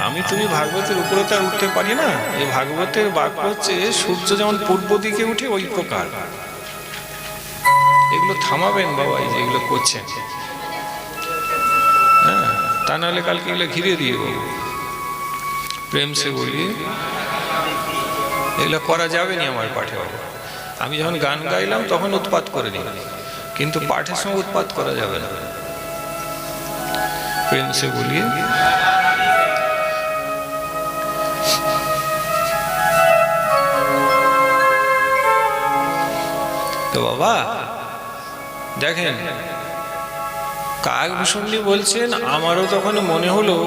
আমি তুমি ভাগবতের উপরে তো আর উঠতে পারি না। এই ভাগবতের বাক্য হচ্ছে সূর্য যেমন পূর্ব দিকে উঠে ওই প্রকার। এগুলো থামাবেন বাবা, এই যে এগুলো করছেন, হ্যাঁ, তা নাহলে কালকে এগুলো ঘিরে দিয়ে দেবো। প্রেম সে বলি এগুলো করা যাবে না আমার পাঠে। আমি যখন গান গাইলাম তখন উৎপাত করে দিই, কিন্তু পাঠের সময় উৎপাত করা যাবে না। প্রেম সে বলিয়ে তো বাবা দেখেন, কাকভূষণী বলছেন আমারও তখন মনে হলো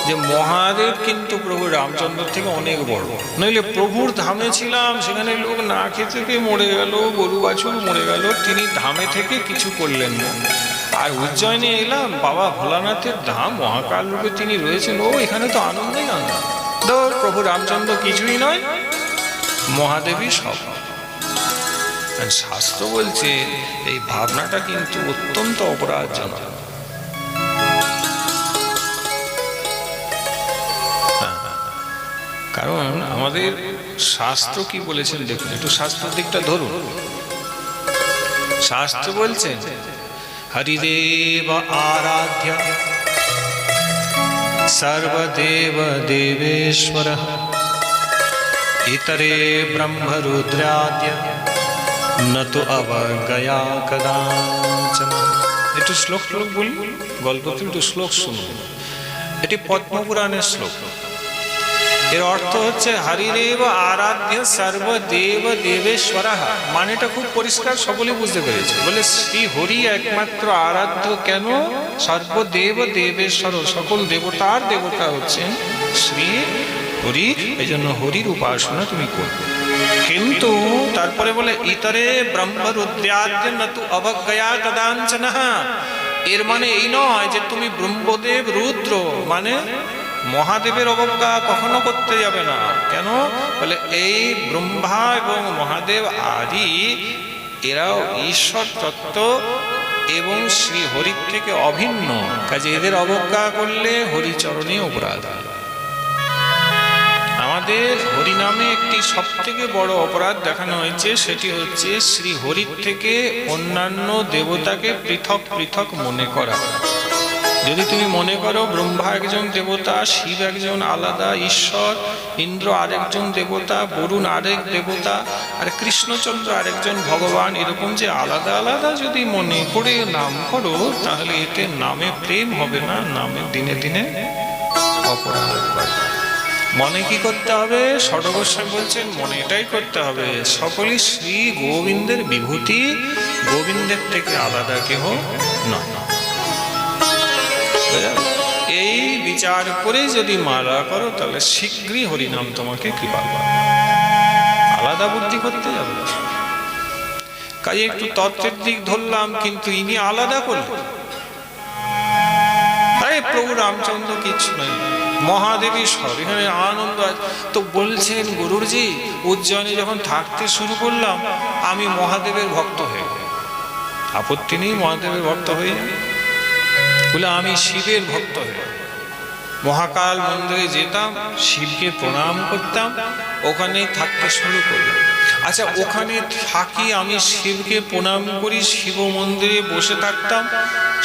যে মহাদেব কিন্তু প্রভু রামচন্দ্র থেকে অনেক বড়। নইলে প্রভুর ধামে ছিলাম, সেখানে লোক না খেতে পেয়ে মরে গেল, গরু বাছুর মরে গেল, তিনি ধামে থেকে কিছু করলেন না। আর উজ্জয়নে এলাম, বাবা ভোলানাথের ধাম, মহাকাল রূপে তিনি রয়েছেন, ও এখানে তো আনন্দই আনন্দ। ধর প্রভু রামচন্দ্র কিছুই নয়, মহাদেবী সব। শাস্ত্র বলছে এই ভাবনাটা কিন্তু অত্যন্ত অপরাধজনক। কারণ আমাদের শাস্ত্র কি বলেছেন দেখুন, একটু শাস্ত্রের দিকটা ধরুন। শাস্ত্র বলছেন হরিদেব আরাধ্য সর্বদেব দেবেশ্বর ইতরে ব্রহ্মরুদ্রাদ্য নতো অবজ্ঞয়া কদাচন। একটু শ্লোক বলি, গল্প একটু শ্লোক শুনুন। এটি পদ্মপুরাণের শ্লোক। এর অর্থ হচ্ছে হরিদেব আরাধ্য সর্বদেব দেবেশ্বর। মানেটা খুব পরিষ্কার, সকলে বুঝতে পেরেছে। বলে শ্রী হরি একমাত্র আরাধ্য, কেন? সর্বদেব দেবেশ্বর, সকল দেবতার দেবতা হচ্ছেন শ্রী হরি, এই জন্য হরির উপাসনা তুমি করবে। কিন্তু তারপরে বলে ইতরে ব্রহ্মরুদ্রাদ্য নতু অবজ্ঞয়া কদাঞ্চন। এর মানে এই নয় যে তুমি ব্রহ্মদেব রুদ্র মানে মহাদেবের অবজ্ঞা কখনো করতে যাবে না। কেন? বলে এই ব্রহ্মা এবং মহাদেব আদি এরাও ঈশ্বর তত্ত্ব এবং শ্রী হরির থেকে অভিন্ন, কাজে এদের অবজ্ঞা করলে হরিচরণে অপরাধ। আমাদের হরিনামে একটি সবথেকে বড় অপরাধ দেখানো হয়েছে, সেটি হচ্ছে শ্রী হরির থেকে অন্যান্য দেবতাকে পৃথক পৃথক মনে করা। যদি তুমি মনে করো ব্রহ্মা একজন দেবতা, শিব একজন আলাদা ঈশ্বর, ইন্দ্র আরেকজন দেবতা, বরুণ আরেক দেবতা, আর কৃষ্ণচন্দ্র আরেকজন ভগবান, এরকম যে আলাদা আলাদা যদি মনে করে নাম করো, তাহলে এতে নামে প্রেম হবে না, নামে দিনে দিনে অপরাধ হবে। মনে কি করতে হবে? ষড়গোস্বামী বলছেন মনে এটাই করতে হবে সকলেই শ্রী গোবিন্দের বিভূতি, গোবিন্দের থেকে আলাদা কেহ নয়। এই বিচার করে যদি মালা করো, তাহলে শীঘ্রই হরিনাম তোমাকে কৃপা করবে। আলাদা বুদ্ধি করতে যাবে, কাজে একটু তত্ত্বের দিক ধরলাম, কিন্তু ইনি আলাদা করলেন। আরে প্রভু রামচন্দ্র কিছু নয়, মহাদেবী সব, এখানে আনন্দ। তো বলছেন গুরুজি, উজ্জয়নে যখন থাকতে শুরু করলাম আমি মহাদেবের ভক্ত হয়ে গেলাম। আপত্তি নেই মহাদেবের ভক্ত হয়ে যাবে। বলে আমি শিবের ভক্ত হয়ে মহাকাল মন্দিরে যেতাম, শিবকে প্রণাম করতাম, ওখানে থাকতে শুরু করলাম। আচ্ছা, ওখানে থাকি আমি শিবকে প্রণাম করি, শিব মন্দিরে বসে থাকতাম,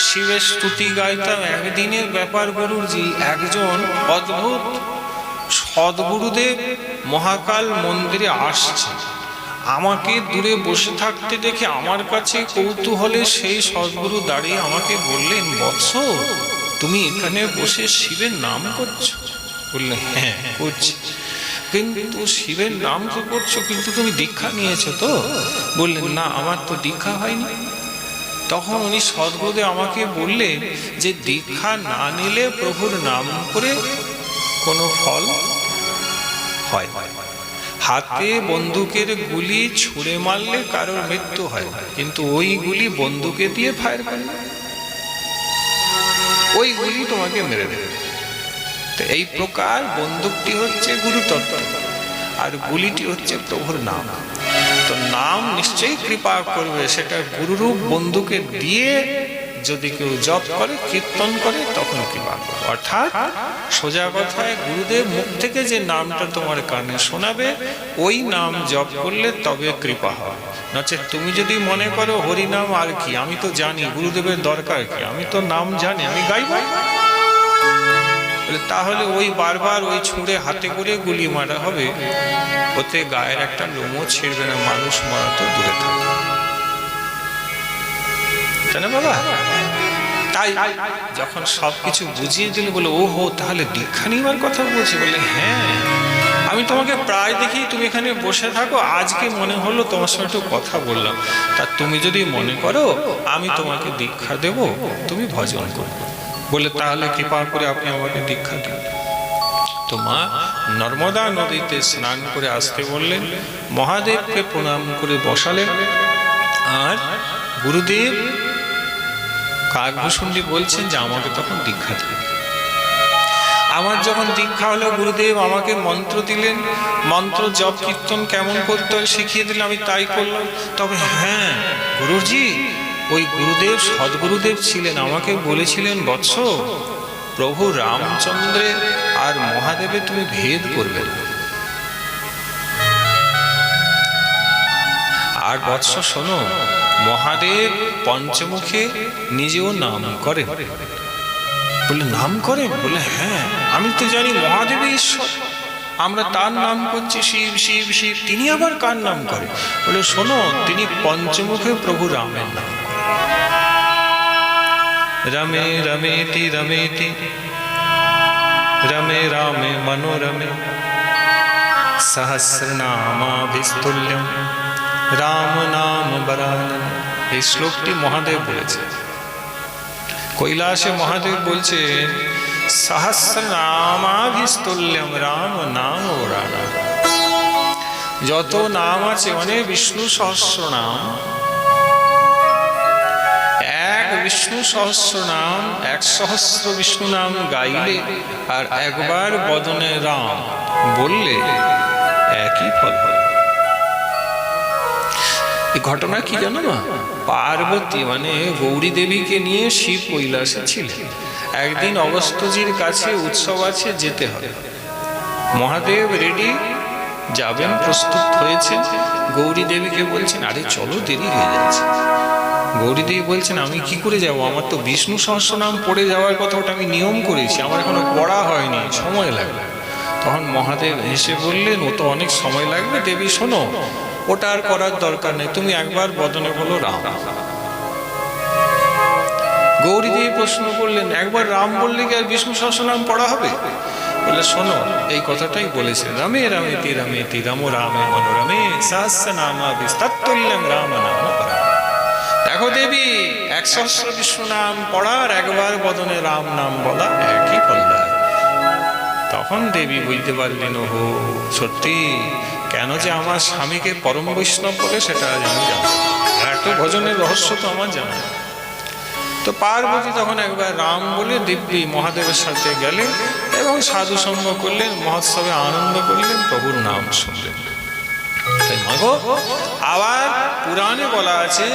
শিবের স্তুতি গাইতাম। একদিনের ব্যাপার গুরুজি, একজন অদ্ভুত সদ্গুরুদেব মহাকাল মন্দিরে আসছে। আমাকে দূরে বসে থাকতে দেখে আমার কাছে কৌতূহলে সেই সদ্গুরু দাঁড়িয়ে আমাকে বললেন, বৎস তুমি এখানে বসে শিবের নাম করছো? বললেন হ্যাঁ করছি। কিন্তু শিবের নাম তো করছো, কিন্তু তুমি দীক্ষা নিয়েছো তো? বললেন না, আমার তো দীক্ষা হয়নি। তখন উনি সদ্গুরুদেব আমাকে বললেন যে দীক্ষা না নিলে প্রভুর নাম করে কোনো ফল হয়। হাতে বন্দুকের গুলি ছুঁড়ে মারলে কারোর মৃত্যু হয়, কিন্তু ওই গুলি বন্দুকে দিয়ে ফায়ার করে, ওই গুলি তোমাকে মেরে দেবে। তো এই প্রকার বন্দুকটি হচ্ছে গুরুতত্ত্ব, আর গুলিটি হচ্ছে প্রভুর নাম। তো নাম নিশ্চয়ই কৃপা করবে, সেটা গুরুরূপ বন্দুকে দিয়ে যদি কেউ জপ করে কীর্তন করে তখন কৃপা করো। অর্থাৎ সোজা কথায় গুরুদেব মুখ থেকে যে নামটা তোমার কানে শোনাবে ওই নাম জপ করলে তবে কৃপা হয়। নচেৎ তুমি যদি মনে করো হরিনাম আর কি, আমি তো জানি গুরুদেবের দরকার কি, আমি তো নাম জানি, আমি গাইব, তাহলে ওই বারবার ওই ছুঁড়ে হাতে করে গুলি মারা হবে, ওতে গায়ের একটা লোমও ছিঁড়বে না, মানুষ মারা তো দূরে থাকবে, তাই না বাবা? তাই যখন সবকিছু বুঝিয়ে দিল বলে ও হো তাহলে দীক্ষা নেওয়ার কথা বলছি, বলে হ্যাঁ আমি তোমাকে প্রায় দেখি তুমি এখানে বসে থাকো, আজকে মনে হলো তোমার সঙ্গে একটু কথা বললাম, তা তুমি যদি মনে করো আমি তোমাকে দীক্ষা দেব, তুমি ভজন করো। বলে তাহলে কৃপা করে আপনি আমাকে দীক্ষা দিন। তো মা নর্মদা নদীতে স্নান করে আসতে বললেন, মহাদেবকে প্রণাম করে বসালেন, আর গুরুদেব কাকভূষণজি বলছেন যে আমাকে তখন দীক্ষা দিন। আমার যখন দীক্ষা হলো গুরুদেব আমাকে মন্ত্র দিলেন, মন্ত্র জপ কীর্তন কেমন করতে হয় শিখিয়ে দিলেন, আমি তাই করলাম। তবে হ্যাঁ গুরুজি, ওই গুরুদেব সদ্গুরুদেব ছিলেন, আমাকে বলেছিলেন বৎস প্রভু রামচন্দ্রের আর মহাদেবে তুমি ভেদ করবে না। আর বৎস শোনো, মহাদেব পঞ্চমুখে নিজেও নাম করেন। বলে নাম করেন? বলে হ্যাঁ আমি তো জানি মহাদেব ঈশ্বর, আমরা তার নাম করছি শিব শিব শিব, তিনি আবার কার নাম করেন? বলে শোনো, তিনি পঞ্চমুখে প্রভু রামের নাম। রমে রমেতি রমেতি রমে রামে মনোরমে সহস্রনামাভিস্তুল্যম রাম নাম বরানন। এই শ্লোকটি মহাদেব বলেছে। কৈলাসে মহাদেব বলছেন সহস্রনামাভিস্তুল্যম রাম নাম বরানন। যত নাম আছে মানে বিষ্ণু সহস্র নাম, এক বিষ্ণু সহস্র নাম, এক সহস্র বিষ্ণু নাম গাইলে আর একবার বদনে রাম বললে একই ফল হয়। এই ঘটনা কি জানো না? পার্বতী মানে গৌরী দেবীকে নিয়ে শিব কৈলাসে ছিলেন। একদিন অগস্ত্যজির কাছে উৎসব আছে, যেতে হবে। মহাদেব রেডি, যাবেন, প্রস্তুত হয়েছে। গৌরী দেবীকে বলছেন আরে চলো, দেরি হয়ে যাচ্ছে। গৌরী দেবী বলছেন আমি কি করে যাব, আমার তো বিষ্ণু সহস্রনাম পড়ে যাওয়ার কথা, ওটা আমি নিয়ম করেছি, আমার এখনো পড়া হয়নি, সময় লাগবে। তখন মহাদেব হেসে বললেন ও তো অনেক সময় লাগবে দেবী, শোনো ওটা আর করার দরকার নেই, তুমি একবার বদনে বলো রাম। গৌরী দেবী প্রশ্ন করলেন একবার রাম বললে কি আর বিষ্ণু সহস্রনাম পড়া হবে? বলে শোনো, এই কথাটাই বলেছে, রমে রমেতি রমেতি রম রামে মনোরমে সহস্রনামাভিস্ততুল্যং রাম নাম পরানন। দেখো দেবী, এক সহস্র বিষ্ণু নাম পড়ার একবার বদনে রাম নাম বলা একই ফল দেয়। তখন দেবী বুঝতে পারলেন ওহো সত্যি, কেন যে আমার স্বামীকে পরম বৈষ্ণব বলে সেটা আজ আমি জানি, এত ভজনের রহস্য তো আমার জানা। তো পার্বতী তখন একবার রাম বলে দিব্যি মহাদেবের সাথে গেলেন এবং সাধু সঙ্গ করলেন, মহোৎসবে আনন্দ করলেন, প্রভুর নাম শুনলেন। তাই মাগো, আবার পুরাণে বলা আছে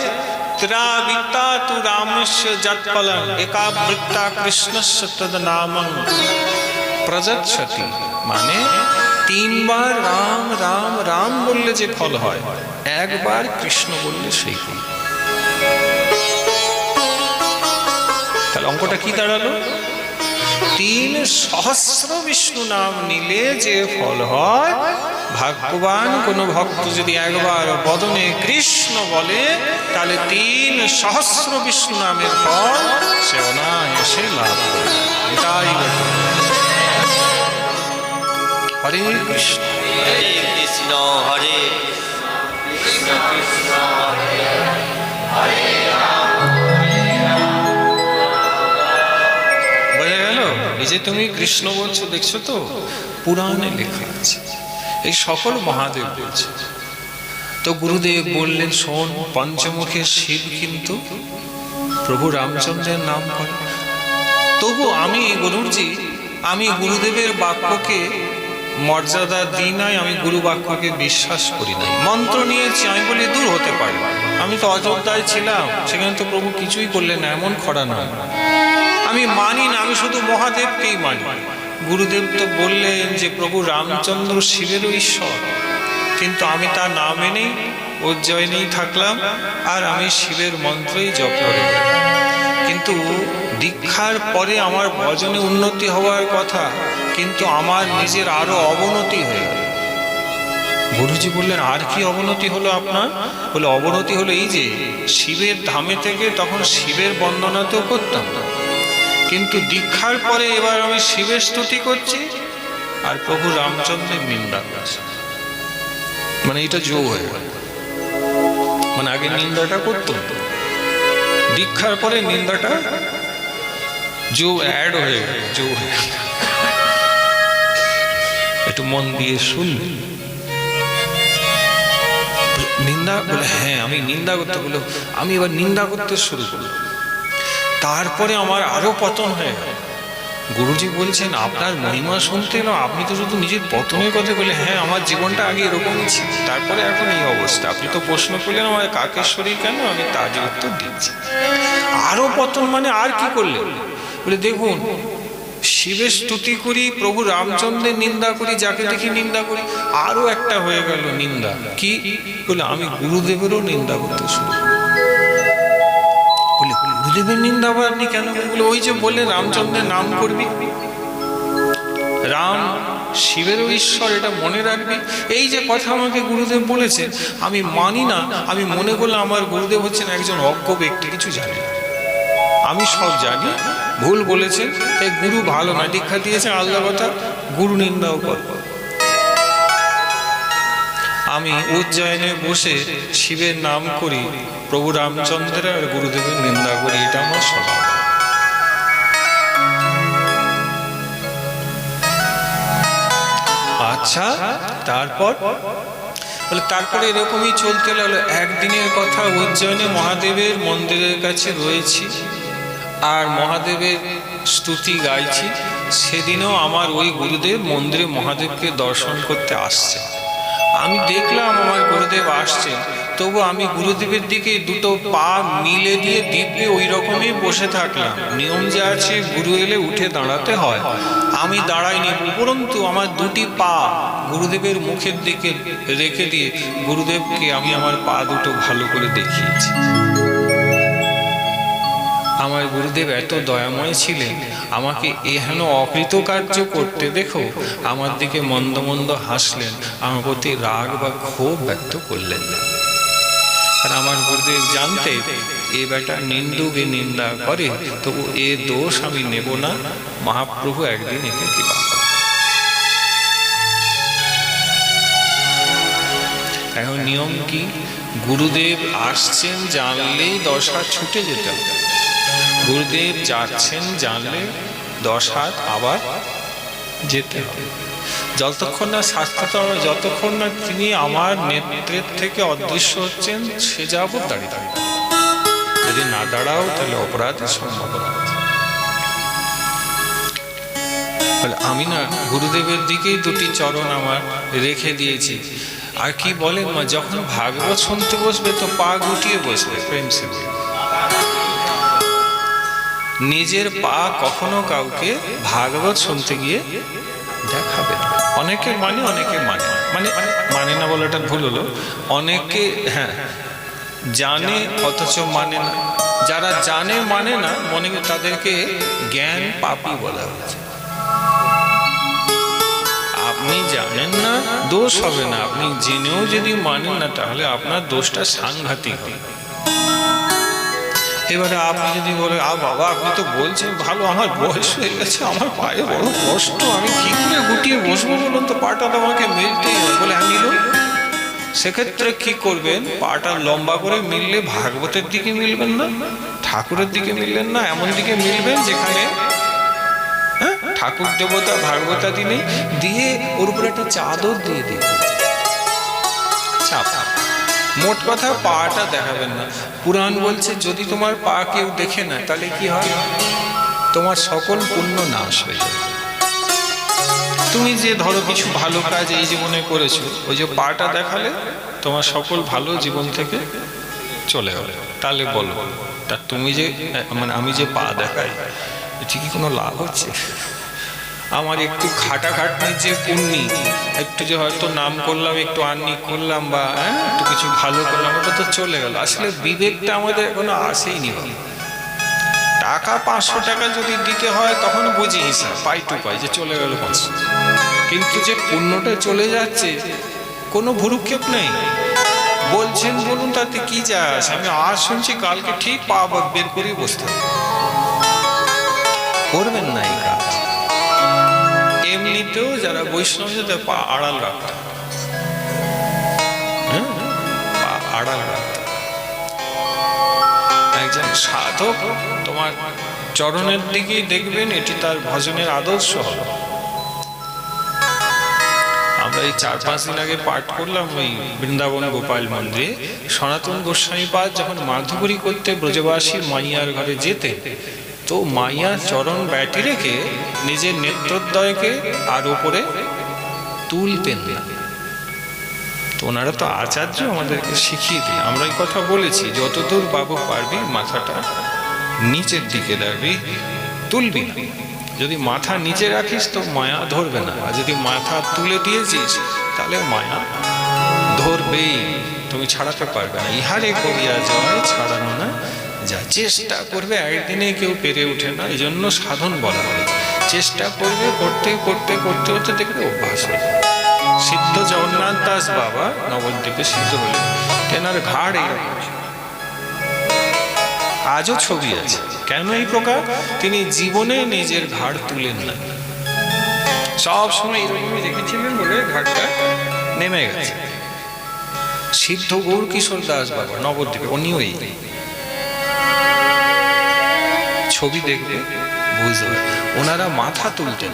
ত্রাবিতা তু রামস্য যৎফলং একাবৃত্তা কৃষ্ণস্য তদ নামং প্রযচ্ছতি। মানে তিনবার রাম রাম রাম বললে যে ফল হয়, একবার কৃষ্ণ বললে সেই ফল। তাহলে অঙ্কটা কি দাঁড়ালো? 3 সহস্র বিষ্ণু নাম নিলে যে ফল হয়, ভাগ্যবান কোন ভক্ত যদি একবার বদনে কৃষ্ণ বলে তাহলে 3 সহস্র বিষ্ণু নামের ফল সে অনায়াসে লাভ করে। এটাই হরে কৃষ্ণ হরে কৃষ্ণ হরে কৃষ্ণ কৃষ্ণ হরে হরে রাম হরে রাম। বোঝা গেল? এই যে তুমি কৃষ্ণ বলছো, দেখছো তো পুরাণে লেখা আছে, এই সকল মহাদেব বলছে। তো গুরুদেব বললেন শোন, পঞ্চমুখে শিব কিন্তু প্রভু রামচন্দ্রের নাম করে। তবু আমি গুরুজি, আমি গুরুদেবের বাক্যকে মর্যাদা দিই নাই, আমি গুরু বাক্যকে বিশ্বাস করি নাই। মন্ত্র নিয়েছি, আমি বলি দূর হতে পারে, আমি তো অযোধ্যায় ছিলাম, সেখানে তো প্রভু কিছুই করলেন না, এমন খরা নয়। আমি মানি না, আমি শুধু মহাদেবকেই মানি। গুরুদেব তো বললেন যে প্রভু রামচন্দ্র শিবেরও ঈশ্বর, কিন্তু আমি তা না মেনেই উজ্জয়িনেই থাকলাম, আর আমি শিবের মন্ত্রই জপ করে গেলাম। কিন্তু দীক্ষার পরে আমার ভজনে উন্নতি হওয়ার কথা, কিন্তু আমার নিজের আরো অবনতি হয়ে গেল। গুরুজি বললেন, আর কি অবনতি হলো আপনার? বলে, অবনতি হলো এই যে শিবের ধামে থেকে তখন শিবের বন্দনা তো করতাম, কিন্তু দীক্ষার পরে এবার আমি শিবের স্তুতি করছি আর প্রভু রামচন্দ্রের নিন্দা করছি। মানে এটা যোগ হয়ে গেল। মানে আগে নিন্দাটা করতাম, দীক্ষার পরে নিন্দাটা যোগ অ্যাড হয়ে গেল, যোগ হয়ে গেল। একটু মন দিয়ে শুনবেন। নিন্দা বলে, হ্যাঁ আমি নিন্দা করতে বললো, আমি এবার নিন্দা করতে শুরু করলাম। তারপরে আমার আরো পতন হয়ে গেল। গুরুজি বলছেন, আপনার মহিমা শুনতে এলো, আপনি তো শুধু নিজের পতনের কথা বলে। হ্যাঁ, আমার জীবনটা আগে এরকমই ছিল, তারপরে এখন এই অবস্থা। আপনি তো প্রশ্ন করলেন আমার কাকের শরীর কেন, আমি তারই উত্তর দিচ্ছি। আরো পতন মানে আর কি করলেন? বলে, দেখুন শিবের স্তুতি করি, প্রভু রামচন্দ্রের নিন্দা করি, যাকে দেখি নিন্দা করি। আরো একটা হয়ে গেল নিন্দা। কি? বলে, আমি গুরুদেবেরও নিন্দা করতে শুরু করি। বলে, গুরুদেবের নিন্দা আবার আপনি কেন? বলে, ওই যে বললেন রামচন্দ্রের নাম করবি, রাম শিবেরও ঈশ্বর, এটা মনে রাখবি। এই যে কথা আমাকে গুরুদেব বলেছেন, আমি মানি না। আমি মনে করলাম আমার গুরুদেব হচ্ছেন একজন অজ্ঞ ব্যক্তি, কিছু জানি না। আমি সব জানি, ভুল বলেছেন, তাই গুরু ভালো না। দীক্ষা দিয়েছে আলাদা কথা, গুরু নিন্দাও কর। আমি উজ্জয়নে বসে শিবের নাম করি, প্রভু রামচন্দ্রের আর গুরুদেবের নিন্দা করি, এটা আমার স্বভাব। আচ্ছা, তারপর বলে, তারপরে এরকমই চলতে লাগলো। একদিনের কথা, উজ্জয়নে মহাদেবের মন্দিরের কাছে রয়েছি আর মহাদেবের স্তুতি গাইছি। সেদিনও আমার ওই গুরুদেব মন্দিরে মহাদেবকে দর্শন করতে আসছে। আমি দেখলাম আমার গুরুদেব আসছেন, তবু আমি গুরুদেবের দিকে দুটো পা মিলে দিয়ে দিব্যে ওই রকমই বসে থাকলাম। নিয়ম যে আছে, গুরু এলে উঠে দাঁড়াতে হয়, আমি দাঁড়াইনি, উপরন্তু আমার দুটি পা গুরুদেবের মুখের দিকে রেখে দিয়ে গুরুদেবকে আমি আমার পা দুটো ভালো করে দেখিয়েছি। আমার গুরুদেব এত দয়াময় ছিলেন, আমাকে এহেন অকৃতকার্য করতে দেখো আমার দিকে মন্দ মন্দ হাসলেন, আমার প্রতি রাগ বা ক্ষোভ ব্যক্ত করলেন না। আর আমার গুরুদেব জানতে এ বেটা নিন্দুকে নিন্দা করে, তবু এ দোষ আমি নেব না, মহাপ্রভু একদিন একে কৃপা করে। এখন নিয়ম কি? গুরুদেব আসছেন জানলেই 10 হাত ছুটে যেতে হবে, গুরুদেব যাচ্ছেন জানলে 10 হাত আবার যেতে হবে। যতক্ষণ না শাস্ত্র, যতক্ষণ না তিনি আমার নেতৃত্ব থেকে অদৃশ্য হচ্ছেন, সে যাবত দাঁড়িয়ে থাকবে। যদি না দাঁড়াও তাহলে অপরাধের সম্ভাবনা আছে। আমি না গুরুদেবের দিকেই দুটি চরণ আমার রেখে দিয়েছি। আর কি বলেন মা, যখন ভাগবত শুনতে বসবে তো পা গুটিয়ে বসবে প্রেম সে। নিজের পা কখনো কাউকে ভাগবত শুনতে গিয়ে দেখাবে না। অনেকে মানে, অনেকে মানে মানে মানে না বলাটা ভুল হলো। অনেকে হ্যাঁ জানে অথচ মানে না। যারা জানে মানে না, মনে তাদেরকে জ্ঞান পাপী বলা হয়েছে। আপনি জানেন না, দোষ হবে না। আপনি জেনেও যদি মানেন না, তাহলে আপনার দোষটা সাংঘাতিক হবে। এবারে আপনি যদি বলেন, বাবা আপনি তো বলছেন ভালো, আমার বয়স হয়ে গেছে, আমার পায়ে বড় কষ্ট, আমি কি করে গুটিয়ে বসবো বলুন তো, পাটা তো আমাকে মিলতেই হবে। বলে, হ্যাঁ মিলুন। সেক্ষেত্রে কি করবেন? পাটা লম্বা করে মিললে ভাগবতের দিকে মিলবেন না, ঠাকুরের দিকে মিললেন না, এমন দিকে মিলবেন যেখানে ঠাকুর দেবতা ভাগবতা দিনে দিয়ে ওর উপরে একটা চাদর দিয়ে দিন, চাপা। মোট কথা পাটা দেখাবেন না। পুরাণ বলছে যদি তোমার পা কেউ দেখে না, তাহলে কি হয়? তোমার সকল পুণ্য নাশ হয়ে যাবে। তো তুমি যে ধরো কিছু ভালো কাজ এই জীবনে করেছো, ওই যে পাটা দেখালে তোমার সকল ভালো জীবন থেকে চলে গেল, তাহলে বলো তা তুমি যে মানে আমি যে পা দেখাই এটি কি কোনো লাভ হচ্ছে? আমার একটু খাটাখাটনির যে পুণ্যি, একটু যে হয়তো নাম করলাম, একটু আর্নি করলাম বা একটু কিছু ভালো করলাম, ওটা তো চলে গেল। আসলে বিবেকটা আমাদের এখনো আসেইনি। টাকা 500 টাকা যদি দিতে হয় তখন বুঝি হিসাব পাই টু পাই যে চলে গেল 500, কিন্তু যে পুণ্যটা চলে যাচ্ছে কোনো ভুরুক্ষেপ নেই। বলছেন বলুন, তাতে কি যায় আসে? আমি আজ শুনছি, কালকে ঠিক পা বের করে বসতে হবে। করবেন না এই কাজ। এমনিতেও যারা বৈষ্ণব তাদের পা আড়াল রাখতে, পা আড়াল রাখতে। একজন সাধক তোমার চরণের দিকেই দেখবেন, এটি তার ভজনের আদর্শ হবে। আমরা এই 4-5 দিন আগে পাঠ করলাম ওই বৃন্দাবন গোপাল মন্দিরে, সনাতন গোস্বামী পাদ যখন মাধুকরী করতে ব্রজবাসী মাইয়ার ঘরে যেতে, তো মাইয়ার চরণ ব্যাটি রেখে নিজের নেত্রোদ্বয়কে আর উপরে তুলতেন না। তো ওনারা তো আচার্য, আমাদেরকে শিখিয়ে দিই। আমরা এই কথা বলেছি, যতদূর বাবু পারবি মাথাটা নিচের দিকে রাখবি, তুলবি না। যদি মাথা নিচে রাখিস তো মায়া ধরবে না, আর যদি মাথা তুলে দিয়েছিস তাহলে মায়া ধরবেই, তুমি ছাড়াতে পারবে না। ইহারে করিয়া জয় ছাড়ানো না যা। চেষ্টা করবে, একদিনে কেউ পেরে ওঠে না, এই জন্য সাধন বলা হয়। চেষ্টা করবে, করতে করতে করতে করতে দেখবে অভ্যাস হবে। সিদ্ধ জগন্নাথ দাস বাবা নবদ্বীপে সিদ্ধ হলেন, তেনার ঘাড় এইরকম, আজও ছবি আছে। কেন এই প্রকার? তিনি জীবনে নিজের ঘাড় তুলেন না, সব সময় এরকমই রেখেছিলেন বলে ঘাড়টা নেমে গেছে। সিদ্ধ গৌর কিশোর দাস বাবা নবদ্বীপে, উনিও এই ছবি দেখবে বুঝবে, ওনারা মাথা তুলতেন।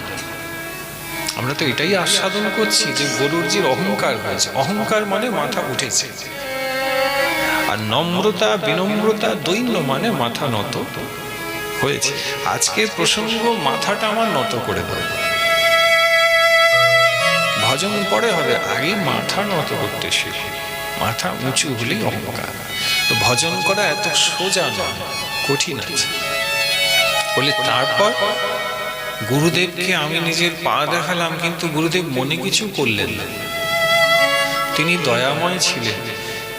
আমরা তো এটাই আস্বাদন করছি যে গরুরজির অহংকার হয়েছে। অহংকার মানে মাথা উঠেছে, আর নম্রতা বিনম্রতা দৈন্য মানে মাথা নত হয়েছে। আজকের প্রসঙ্গ মাথাটা আমার নত করে দেবে। ভজন পরে হবে, আগে মাথা নত করতে শিখো। মাথা উঁচু হলেই অহংকার। তো ভজন করা এত সোজা নয়, কঠিন আছে বলে। তারপর গুরুদেবকে আমি নিজের পা দেখালাম, কিন্তু গুরুদেব মনে কিছু করলেন না। তিনি দয়াময় ছিলেন,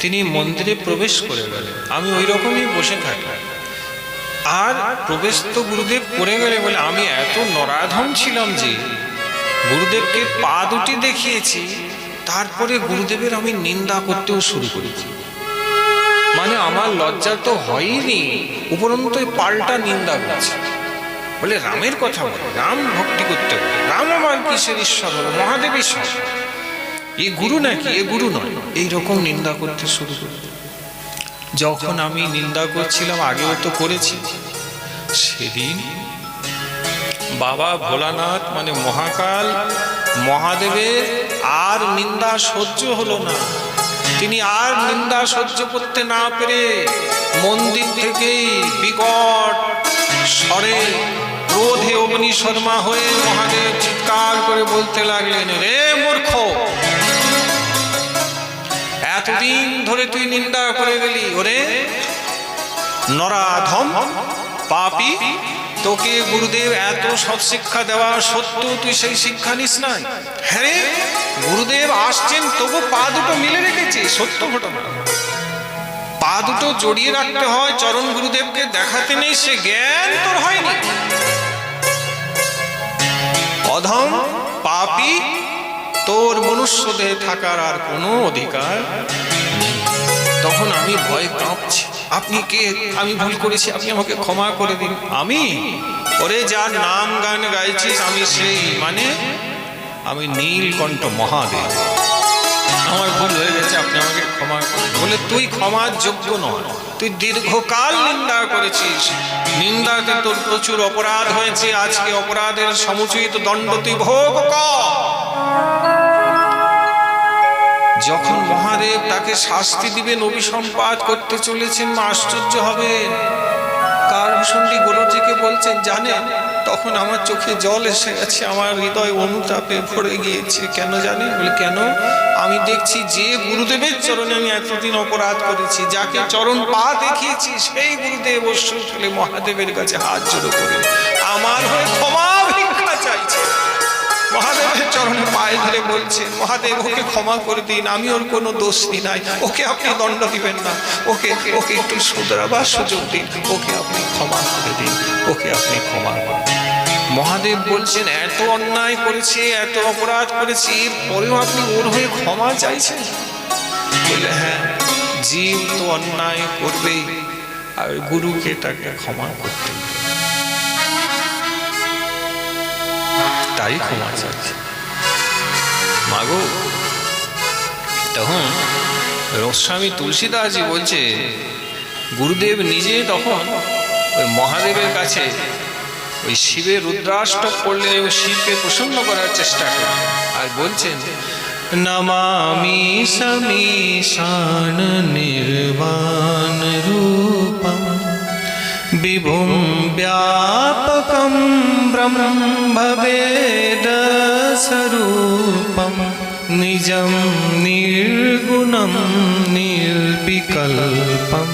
তিনি মন্দিরে প্রবেশ করে গেলেন। আমি ওই রকমই বসে থাকলাম। আর প্রবেশ তো গুরুদেব করে গেলে বলে আমি এত নরাধম ছিলাম যে গুরুদেবকে পা দুটি দেখিয়েছি, তারপরে গুরুদেবের আমি নিন্দা করতেও শুরু করেছি। মানে আমার লজ্জা তো হয়নি, উপরন্তু পাল্টা নিন্দা করছে। বলে রামের কথা বলে, রাম ভক্তি করতে বলে, রাম আমার কিসের ঈশ্বর হলো, মহাদেব ঈশ্বর, এ গুরু নাকি, এ গুরু নয়, এইরকম নিন্দা করতে শুরু করে। যখন আমি নিন্দা করছিলাম, আগেও তো করেছি, সেদিন বাবা ভোলানাথ মানে মহাকাল মহাদেবের আর নিন্দা সহ্য হলো না। তিনি আর নিন্দা সহ্য করতে না পেরে মন্দির থেকেই বিকট স্বরে ক্রোধে অগ্নি শর্মা হয়ে মহাদেব চিৎকার করে বলতে লাগলেন, রে মূর্খ, এতদিন ধরে তুই নিন্দা করে গেলি, ওরে নরাধম পাপী, তোকে গুরুদেব এত সব শিক্ষা দেওয়া সত্ত্বেও তুই সেই শিক্ষা নিস নাই। হ্যাঁ, গুরুদেব আসছেন তবু পা দুটো মিলে রেখেছে, সত্য ঘটনা। পা দুটো জড়িয়ে রাখতে হয়, চরণ গুরুদেবকে দেখাতে নেই, সে জ্ঞান তোর হয়নি। অধম পাপী, তোর মনুষ্য দেহে থাকার আর কোনো অধিকার নেই। তখন আমি ভয় কাঁপছি, আপনি কে? আমি ভুল করেছি, আপনি আমাকে ক্ষমা করে দিন। আমি? ওরে যার নাম গান গাইছিস আমি সেই, মানে আমি নীলকণ্ঠ মহাদেব, আমার ভুল হয়ে গেছে, আপনি আমাকে ক্ষমা করুন। বলে তুই ক্ষমার যোগ্য নয়, তুই দীর্ঘকাল নিন্দা করেছিস, নিন্দাতে তোর প্রচুর অপরাধ হয়েছে, আজকে অপরাধের সমুচিত দণ্ড তুই ভোগ কর। যখন মহাদেব তাকে শাস্তি দিবেন, অভিসম্পাত করতে চলেছেন, আশ্চর্য হবে। কার ভূষণ্ডী গুরুজিকে বলছেন, জানেন তখন আমার চোখে জল এসে গেছে, আমার হৃদয় অনুতাপে ভরে গিয়েছে। কেন জানেন? বলে কেন? আমি দেখছি যে গুরুদেবের চরণে আমি এতদিন অপরাধ করেছি, যাকে চরণ পা দেখিয়েছি, সেই গুরুদেব অশ্রু ফেলে মহাদেবের কাছে হাত জোড়ো করে আমার হয়ে ক্ষমা ভিক্ষা চাইছে। মহাদেবের চরণে পায়ে ধরে বলছেন, মহাদেব ওকে ক্ষমা করে দিন, আমি ওর কোনো দোষী নাই, ওকে আপনি দণ্ড দিবেন না, ওকে ওকে একটু শুধরাবার সুযোগ দিন, ওকে আপনি ক্ষমা করে দিন, ওকে আপনি ক্ষমা করে দিন। মহাদেব বলছেন, এত অন্যায় করেছে, এত অপরাধ করেছে, এরপরেও আপনি ওর হয়ে ক্ষমা চাইছেন? বলে হ্যাঁ, জীব তো অন্যায় করবেই, আর গুরুকে তাকে ক্ষমা করতে, তাই ক্ষমা চাইছে। মাগো, তখন গোস্বামী তুলসীদাসজি বলছে, গুরুদেব নিজে তখন ওই মহাদেবের কাছে ওই শিবের রুদ্রাষ্টক পড়লে ওই শিবকে প্রসন্ন করার চেষ্টা করেন, আর বলছেন, নমামি সমীশান নির্বাণ রূপম বিভুম ব্যাপকম ব্রহ্মবেদ স্বরূপম নিজম নির্গুণম নির্বিকল্পম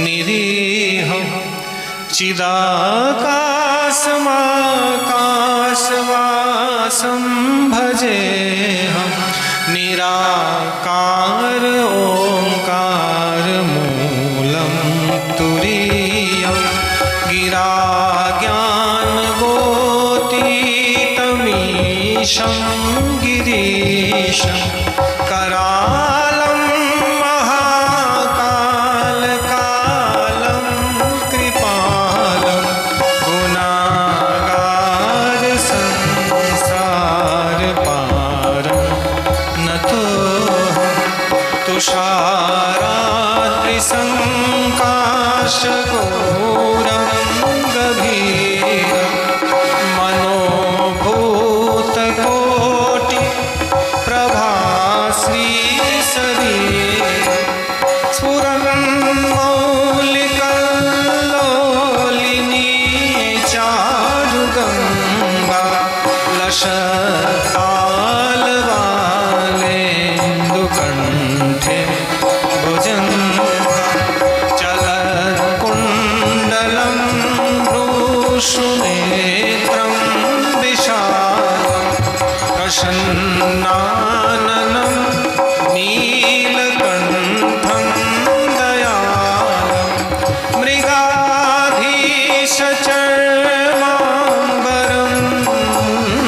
নিরীহম চিদাকাশমাকাশবাসম ভজেহম নিরাকার ওঙ্কার মূলম তুরীয়ম गिरा ज्ञान गोतीतमीशं गिरीशं करालं महाकालकालं कृपालं गुणागार संसार पारं नतोऽहं तुषाराद्रिसङ्काशघोरं गभीरं मनोभूतकोटि प्रभाश्री शरीरं स्फुरन् मौलिकल्लोलिनी चारुगङ्गा लशकालवालेन्दुकण्ठे भुजङ्गा चलत्कुण्डलं भ्रूषुनेत्रं विशालं प्रसन्नाननं नीलकण्ठं दयालं मृगाधीशचर्माम्बरं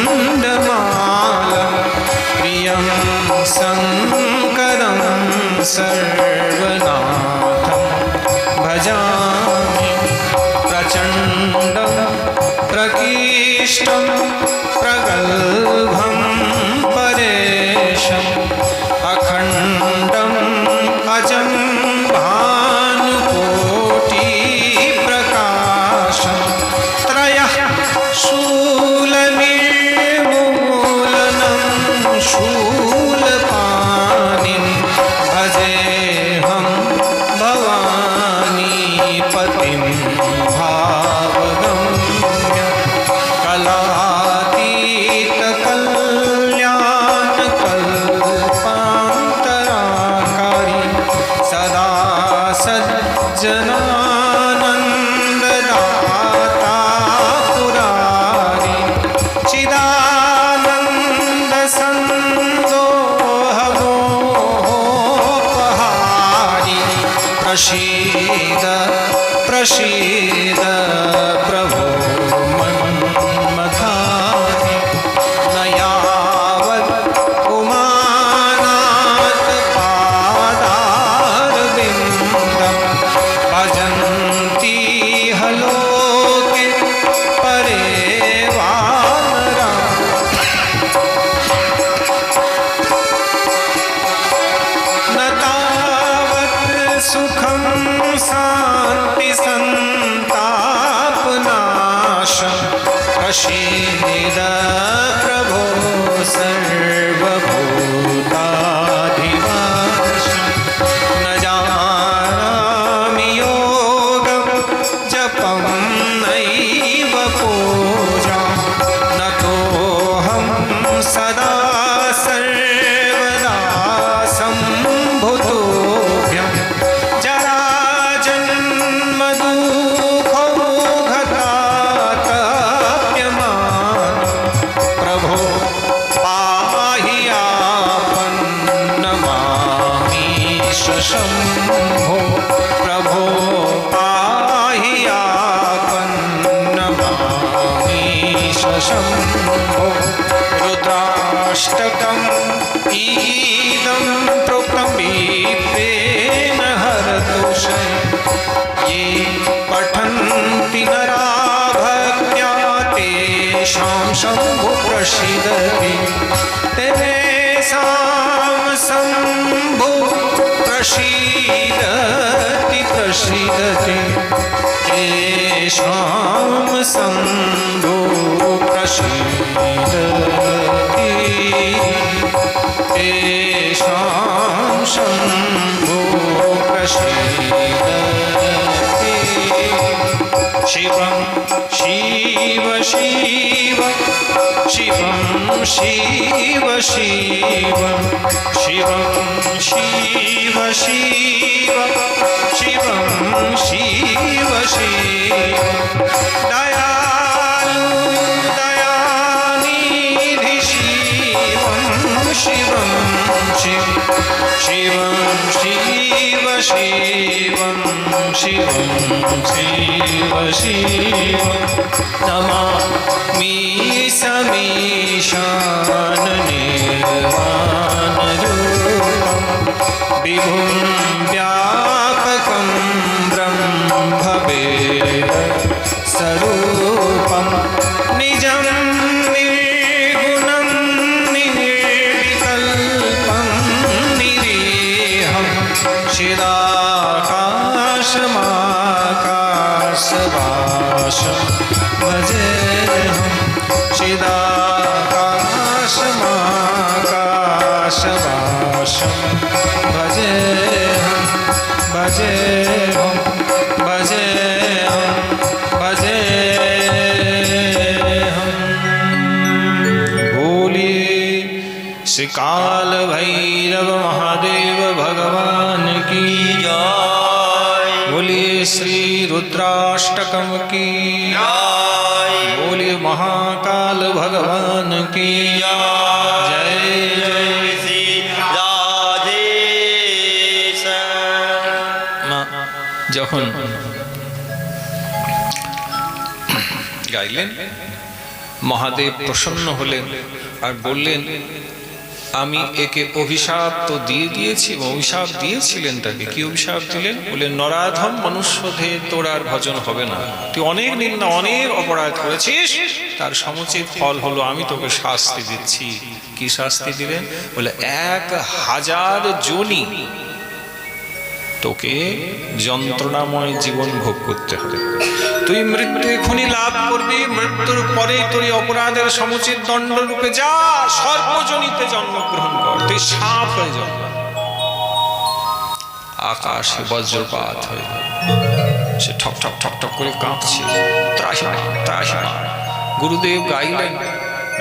मुण्डमालं प्रियं शङ्करं सर्वनाथं भजामि प्रचण्डं प्रकीष्टं प्रगल्भं परेशम् अखण्डम् अजं भानुकोटिप्रकाशं त्रयः शूलनिर्मूलनं शूलपाणिं भजेऽहं भवानीपतिं भावगम्यं कलातीतकल्याणकल्पान्तराकारि सदा सज्जनानन्ददाता पुरारि चिदानन्दसन्दोहमोपहारि प्रसीद प्रसीद प्रभो मन्मथारि न यावत् उमानाथ पादारविन्दं भजन्ति हलोके परे वानरा न तावत् सुखं शान्ति सन्तापनाशं प्रसीद प्रभो सर्वभूताधिवासं न जानामि योगं जपं नैव शम्भो प्रभो पाहि आपन्नमामीश शम्भो रुद्राष्टकम् ईदं प्रोक्तं विप्रेण हरतोषे ये पठन्ति नरा भक्त्या तेषां शम्भो प्रसीदति तेषां शम्भो प्रसीदति प्रसीदति तेषां शम्भो प्रसीदति तेषां शम्भो प्रसीदति शिवं शिव शिव शिवं शिव शिव शिवं शिव शिव शिवं शिव शिव दयालु दयानिधि शिवं शिवं शिव शिवं शिव शिवं शिवं शिव शिव नमामि समीशाननिर्वाणरूपं विभुं व्यापकं ब्रह्मवेदस्वरूपं निजं निर्गुणं निर्विकल्पं निरीहं चिदाकाशमाकाशवासं भजेऽहं चिदाकाशमाकाशवासं भजेऽहं भजेऽहं भजेऽहं भजेऽहं बोलिए श्री काल भैरव महादेव भगवान की जय बोलिए श्री रुद्राष्टकम की बोलिए महाकाल भगवान की जय जय श्री राधेश মা যখন গাইলেন মহাদেব প্রসন্ন হলেন আর বললেন আমি একে অভিশাপ তো দিয়ে দিয়েছি। অভিশাপ দিয়েছিলেন তাকে, কি অভিশাপ দিলেন? বললেন নরাধম মনুষ্যধে তোর আর ভজন হবে না, তুই অনেক নিন্দা অনেক অপরাধ করেছিস, তার সমুচিত ফল হলো আমি তোকে শাস্তি দিচ্ছি। কি শাস্তি দিলেন? বলে 1000 যোনি তোকে যন্ত্রণাময় জীবন ভোগ করতে হবে। তুই মৃত্যু এখনই লাভ করবি, মৃত্যুর পরে তুই অপরাধের সমুচিত দণ্ড রূপে যা সর্বজনিতে জন্মগ্রহণ কর। তুই সাপ হয়ে জন্ম, আকাশে বজ্রপাত হয়ে সে ঠক ঠক ঠক ঠক করে কাঁপছে, ত্রাহিমাম ত্রাহিমাম। গুরুদেব গাইলেন,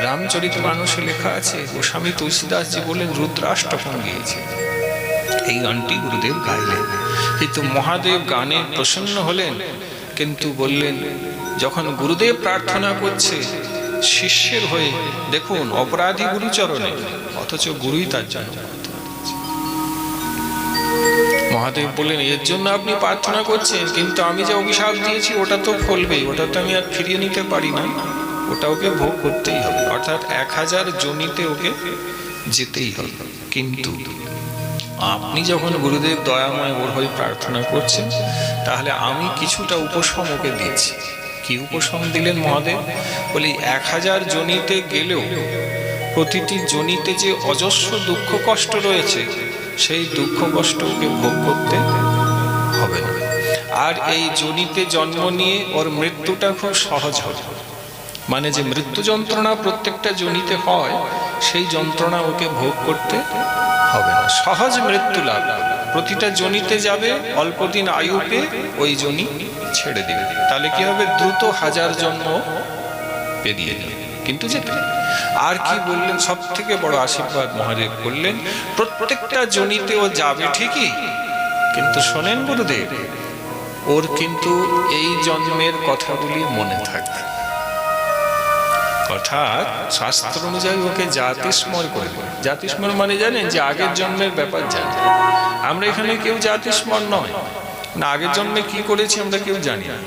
রামচরিতমানসে লেখা আছে, গোস্বামী তুলসীদাসজি বললেন রুদ্রাষ্টকম গিয়েছে। এই গানটি গুরুদেব গাইলেন। কিন্তু মহাদেব গানে প্রসন্ন হলেন, কিন্তু বললেন যখন গুরুদেব প্রার্থনা করছে শিষ্যের হয়ে, দেখুন অপরাধী গুরুচরণে, অথচ গুরুই তার জন্য। মহাদেব বললেন এর জন্য আপনি প্রার্থনা করছেন, কিন্তু আমি যে অভিশাপ দিয়েছি ওটা তো ফলবেই, ওটা তো আমি আর ফিরিয়ে নিতে পারি না, ওটা ওকে ভোগ করতেই হবে। অর্থাৎ 1000 যোনিতে ওকে যেতেই হবে। কিন্তু আপনি যখন গুরুদেব দয়াময় ওর হয়ে প্রার্থনা করছেন, তাহলে আমি কিছুটা উপশম ওকে দিচ্ছি। কি উপশম দিলেন মহাদেব? বলি 1000 যোনিতে গেলেও প্রতিটি যোনিতে যে অজস্র দুঃখ কষ্ট রয়েছে, সেই দুঃখ কষ্ট ওকে ভোগ করতে হবে না। আর এই যোনিতে জন্ম নিয়ে ওর মৃত্যুটা খুব সহজ হবে। মানে যে মৃত্যু যন্ত্রণা প্রত্যেকটা যোনিতে হয়, সেই যন্ত্রণা ওকে ভোগ করতে হবে না, সহজ মৃত্যু লাভ। প্রতিটা যোনিতে যাবে, অল্প দিন আয়ু পেয়ে ওই যোনি ছেড়ে দিবে। তাহলে কি হবে? দ্রুত 1000 জন্ম পেরিয়ে যাবে, কিন্তু যেতে। আর কি বললেন? সব থেকে বড় আশীর্বাদ মহাদেব বললেন, প্রত্যেকটা যোনিতে ও যাবে ঠিকই, কিন্তু শোনেন গুরুদেব, ওর কিন্তু এই জন্মের কথাগুলি মনে থাকবে। অর্থাৎ শাস্ত্র অনুযায়ী ওকে জাতিস্মর করে দেবে। জাতিস্মর মানে জানেন যে আগের জন্মের ব্যাপার জানে। আমরা এখানে কেউ জাতিস্মর নয় না, আগের জন্মে কি করেছি আমরা কেউ জানি না।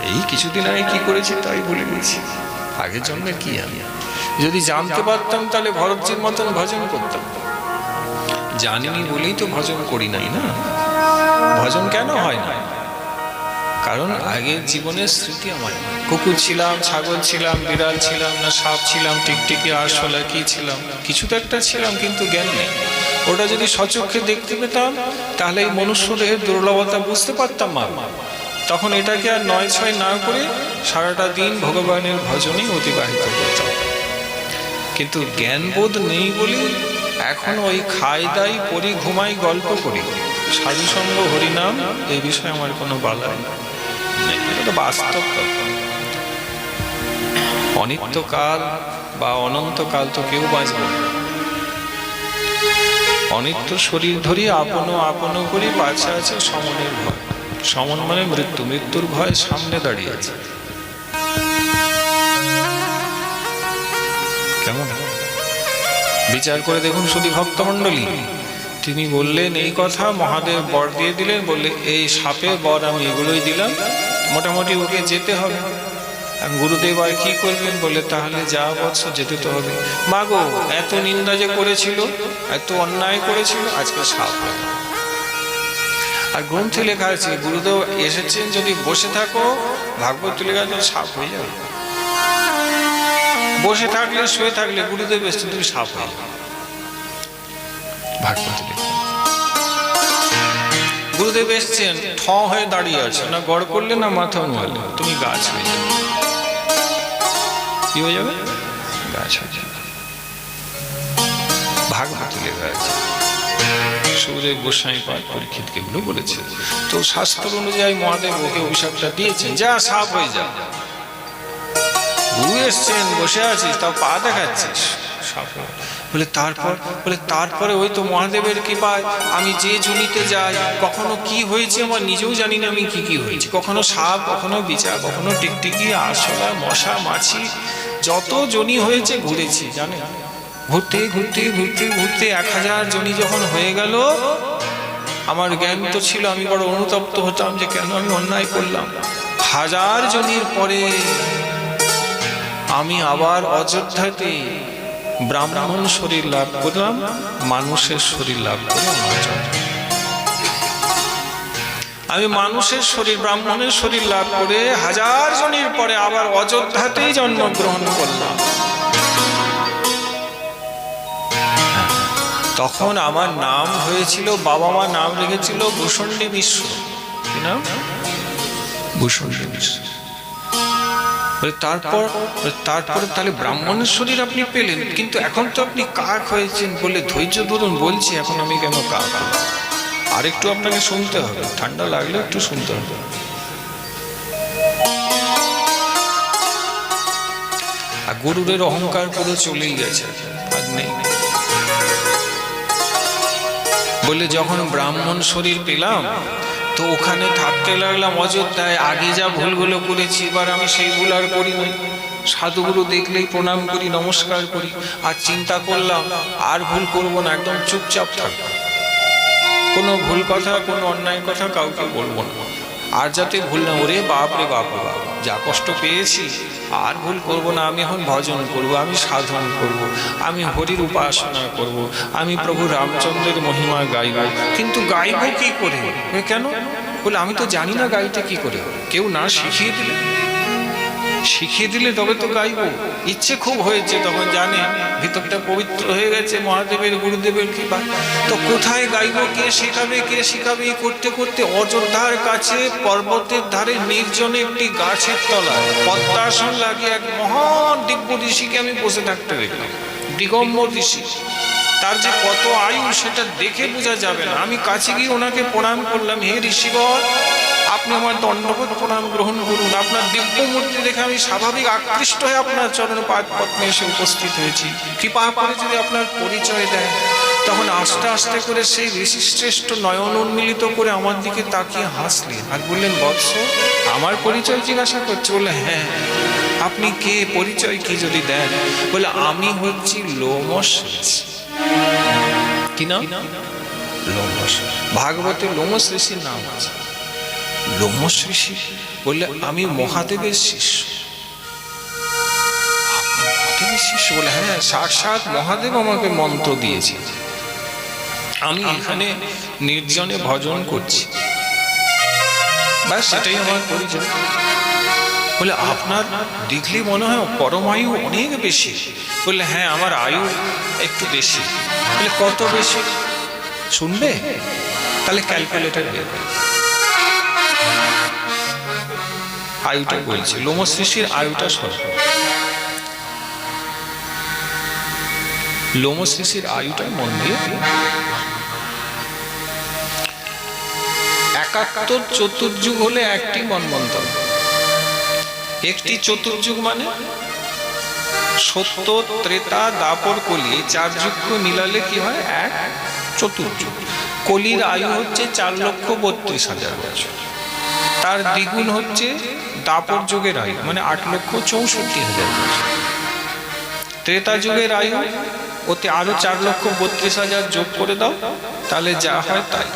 এই কিছুদিন আগে কি করেছি তাই ভুলে গেছি, আগের জন্মে কি আমি যদি জানতে পারতাম তাহলে ভরতজির মতন ভজন করতাম। জানিনি বলেই তো ভজন করি নাই না। ভজন কেন হয় না? কারণ আগের জীবনের স্মৃতি আমার নেই। কুকুর ছিলাম, ছাগল ছিলাম, বিড়াল ছিলাম, না সাপ ছিলাম, টিকটিকি, আরশোলা কি ছিলাম, কিছু তো একটা ছিলাম, কিন্তু জ্ঞান নেই। ওটা যদি সচক্ষে দেখতে পেতাম তাহলে এই মনুষ্যদের দুর্লভতা বুঝতে পারতাম। তখন এটাকে আর নয় ছয় না করে সারাটা দিন ভগবানের ভজনেই অতিবাহিত করতাম। কিন্তু জ্ঞানবোধ নেই বলে এখন ওই খাই দাই পড়ি ঘুমাই গল্প করি, সাধুসঙ্গ হরিনাম এই বিষয়ে আমার কোনো বালাই নেই। এটা তো বাস্তব কথা। অনিত্যকাল বা অনন্তকাল তো কেউ বাঁচবে না। অনিত্য শরীর ধরি আপন আপন করি, পাশে আছে সমনের ভয়। সমন মানে মৃত্যু, মৃত্যুর ভয় সামনে দাঁড়িয়ে আছে। কেমন বিচার করে দেখুন শুধু ভক্তমণ্ডলী। তিনি বললেন এই কথা, মহাদেব বর দিয়ে দিলেন, বললে এই সাপের বর আমি এগুলোই দিলাম, মোটামুটি ওকে যেতে হবে। গুরুদেব আর কি করবেন? বলে তাহলে যা বৎস যেতে তো হবে। মা গো, এত নিন্দা যে করেছিল, এত অন্যায় করেছিল, আজকে সাপ হয়ে গেল। আর গ্রন্থে লেখা আছে গুরুদেব এসেছেন, যদি বসে থাকো ভাগবত লেখা আছে সাপ হয়ে যাবে। বসে থাকলে শুয়ে থাকলে গুরুদেব এসেছেন, তুমি সাপ হয়ে যাবে। ভাগবত লেখা গুরুদেব এসছেন, ঠ হয়ে দাঁড়িয়ে আছে, না গড় করলে না মাথা নোয়ালে, তুমি গাছ হয়ে যাবে। কি হয়ে যাবে? গাছ হয়ে যাবে। ভাগবত লেখা আছে। সুখদেব গোস্বামী পাদ পরীক্ষিতকে এগুলো বলেছে। তো শাস্ত্র অনুযায়ী মহাদেব ওকে অভিশাপটা দিয়েছেন, যা সাপ হয়ে যা। গুরু এসছেন, বসে আছিস, তাও পা দেখাচ্ছিস, সাপ হয়ে। বলে তারপরে ওই তো মহাদেবের কৃপায় আমি যে জনিতে যাই, কখনো কি হয়েছে আমার নিজেও জানি না আমি কি হয়েছে। কখনো সাপ, কখনো বিচা, কখনো টিকটিকি, আরশোলা, মশা, মাছি, যত জনি হয়েছে ঘুরেছি জানে। ঘুরতে ঘুরতে ঘুরতে ঘুরতে 1000 জনি যখন হয়ে গেল, আমার জ্ঞান তো ছিল, আমি বড় অনুতপ্ত হতাম যে কেন আমি অন্যায় করলাম। 1000 জনির পরে আমি আবার অযোধ্যাতে ব্রাহ্মণ শরীর লাভ করলাম, মানুষের শরীর লাভ করলাম। আমি মানুষের শরীর, ব্রাহ্মণের শরীর লাভ করে 1000 জনের পরে আবার অযোধ্যাতেই জন্মগ্রহণ করলাম। তখন আমার নাম হয়েছিল, বাবা মা নাম রেখেছিল ভূষণ্ডী মিশ্র। কি নাম? ভূষণ্ডী মিশ্র। তারপরে তাহলে ব্রাহ্মণের শরীর আপনি পেলেন, কিন্তু এখন তো আপনি কাক হয়েছেন। বলে ধৈর্য ধরুন, বলছি এখন আমি কেন কাক। আর একটু আপনাকে শুনতে হবে, ঠান্ডা লাগলে একটু শুনতে হবে। আর গরুরের অহংকার পুরো চলেই গেছে, আর নেই। বলে যখন ব্রাহ্মণ শরীর পেলাম তো ওখানে থাকতে লাগলাম অযোধ্যায়। আগে যা ভুলগুলো করেছি এবার আমি সেই ভুল আর করি না। সাধুগুরু দেখলেই প্রণাম করি, নমস্কার করি। আর চিন্তা করলাম আর ভুল করব না, একদম চুপচাপ থাকবো। কোনো ভুল কথা, কোনো অন্যায় কথা কাউকে বলবো না। আর যাতে ভুল না, ওরে বাপ রে বাপ রে বাপ, যা কষ্ট পেয়েছি আর ভুল করব না। আমি এখন ভজন করব, আমি সাধন করব, আমি হরির উপাসনা করব, আমি প্রভু রামচন্দ্রের মহিমা গাইব। কিন্তু গাইব কি করে? কেন? বলে আমি তো জানি না গাইতে কি করে। কেউ না শিখিয়ে দিলে তবে তো গাইব। ইচ্ছে খুব হয়েছে, তখন জানে ভিতরটা পবিত্র হয়ে গেছে মহাদেবের গুরুদেবের কৃপা। তো কোথায় গাইব, কে শেখাবে করতে করতে অযোধ্যার কাছে পর্বতের ধারে নির্জনে একটি গাছের তলায় পদ্মাসন লাগিয়ে এক মহান দিব্য ঋষিকে আমি বসে থাকতে দেখলাম। দিগম্বর ঋষি, তার যে কত আয়ু সেটা দেখে বোঝা যাবে না। আমি কাছে গিয়ে ওনাকে প্রণাম করলাম, হে ঋষিবর, আপনি আমার দণ্ডবোধ প্রণাম গ্রহণ করুন। আপনার দিব্য মূর্তি দেখে আমি স্বাভাবিক আকৃষ্ট হয়ে আপনার চরণ পাদ পদ্মে এসে উপস্থিত হয়েছি। কৃপা করে যদি আপনার পরিচয় দেন। তখন আস্তে আস্তে করে সেই ঋষিশ্রেষ্ঠ নয়ন উন্মিলিত করে আমার দিকে তাকিয়ে হাসলেন আর বললেন, বৎস, আমার পরিচয় জিজ্ঞাসা করছে? বললে, হ্যাঁ। আপনি কে, পরিচয় কি যদি দেন? বলে, আমি হচ্ছি লোমশ ঋষি। কি নাম? লোমশ। ভাগবতে লোমশ ঋষির নাম আছে। লোমশ ঋষি বললে, আমি মহাদেবের শিষ্য। মহাদেবের শিষ্য? বলে, হ্যাঁ, সাক্ষাৎ মহাদেব আমাকে মন্ত্র দিয়েছে, আমি এখানে নির্জনে ভজন করছি, ব্যাস সেটাই আমার পরিচয়। বলে, আপনার দেখলে মনে হয় পরমায়ু অনেক বেশি। বললে, হ্যাঁ, আমার আয়ু একটু বেশি। বলে, কত বেশি শুনবে? তাহলে ক্যালকুলেটর বের করো। আয়ুটা বলছি, লোমশ ঋষির আয়ুটা শোনো। লোমশ ঋষির আয়ুটা মন দিয়ে ৭১ চতুর্যুগ হলে একটি মন্বন্তর। একটি চতুর্যুগ মানে সত্য, ত্রেতা, দাপর, কলি, 4 যুগ মিলালে কি হয়? এক চতুর্যুগ। কলির আয়ু হচ্ছে 4,32,000 বছর, তার দ্বিগুণ হচ্ছে দাপর যুগের আয়ু, মানে 8,64,000 বছর। ত্রেতা যুগের আয়ু ওতে আরো 4,32,000 যোগ করে দাও, তাহলে যা হয় তাই।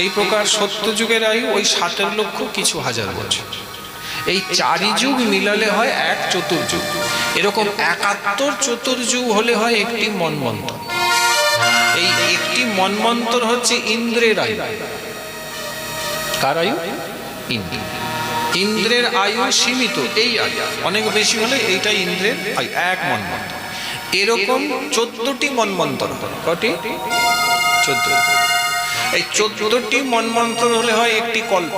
এই প্রকার সত্য যুগের আয়ু ওই 17 লক্ষ কিছু হাজার বছর। এই 4 যুগ মিলালে হয় এক চতুর্যুগ। এরকম 71 চতুর্যুগ হলে হয় একটি মন্বন্তর। এই একটি মন্বন্তর হচ্ছে ইন্দ্রের আয়ু। কার আয়ু? ইন্দ্র। ইন্দ্রের আয়ু সীমিত, এই আয়ু। অনেক বেশি হলে এইটা ইন্দ্রের আয়ু, এক মন্বন্তর। এরকম 14টি মন্বন্তর হয়। কটি? 14। এই 14টি মন্বন্তর হলে হয় একটি কল্প।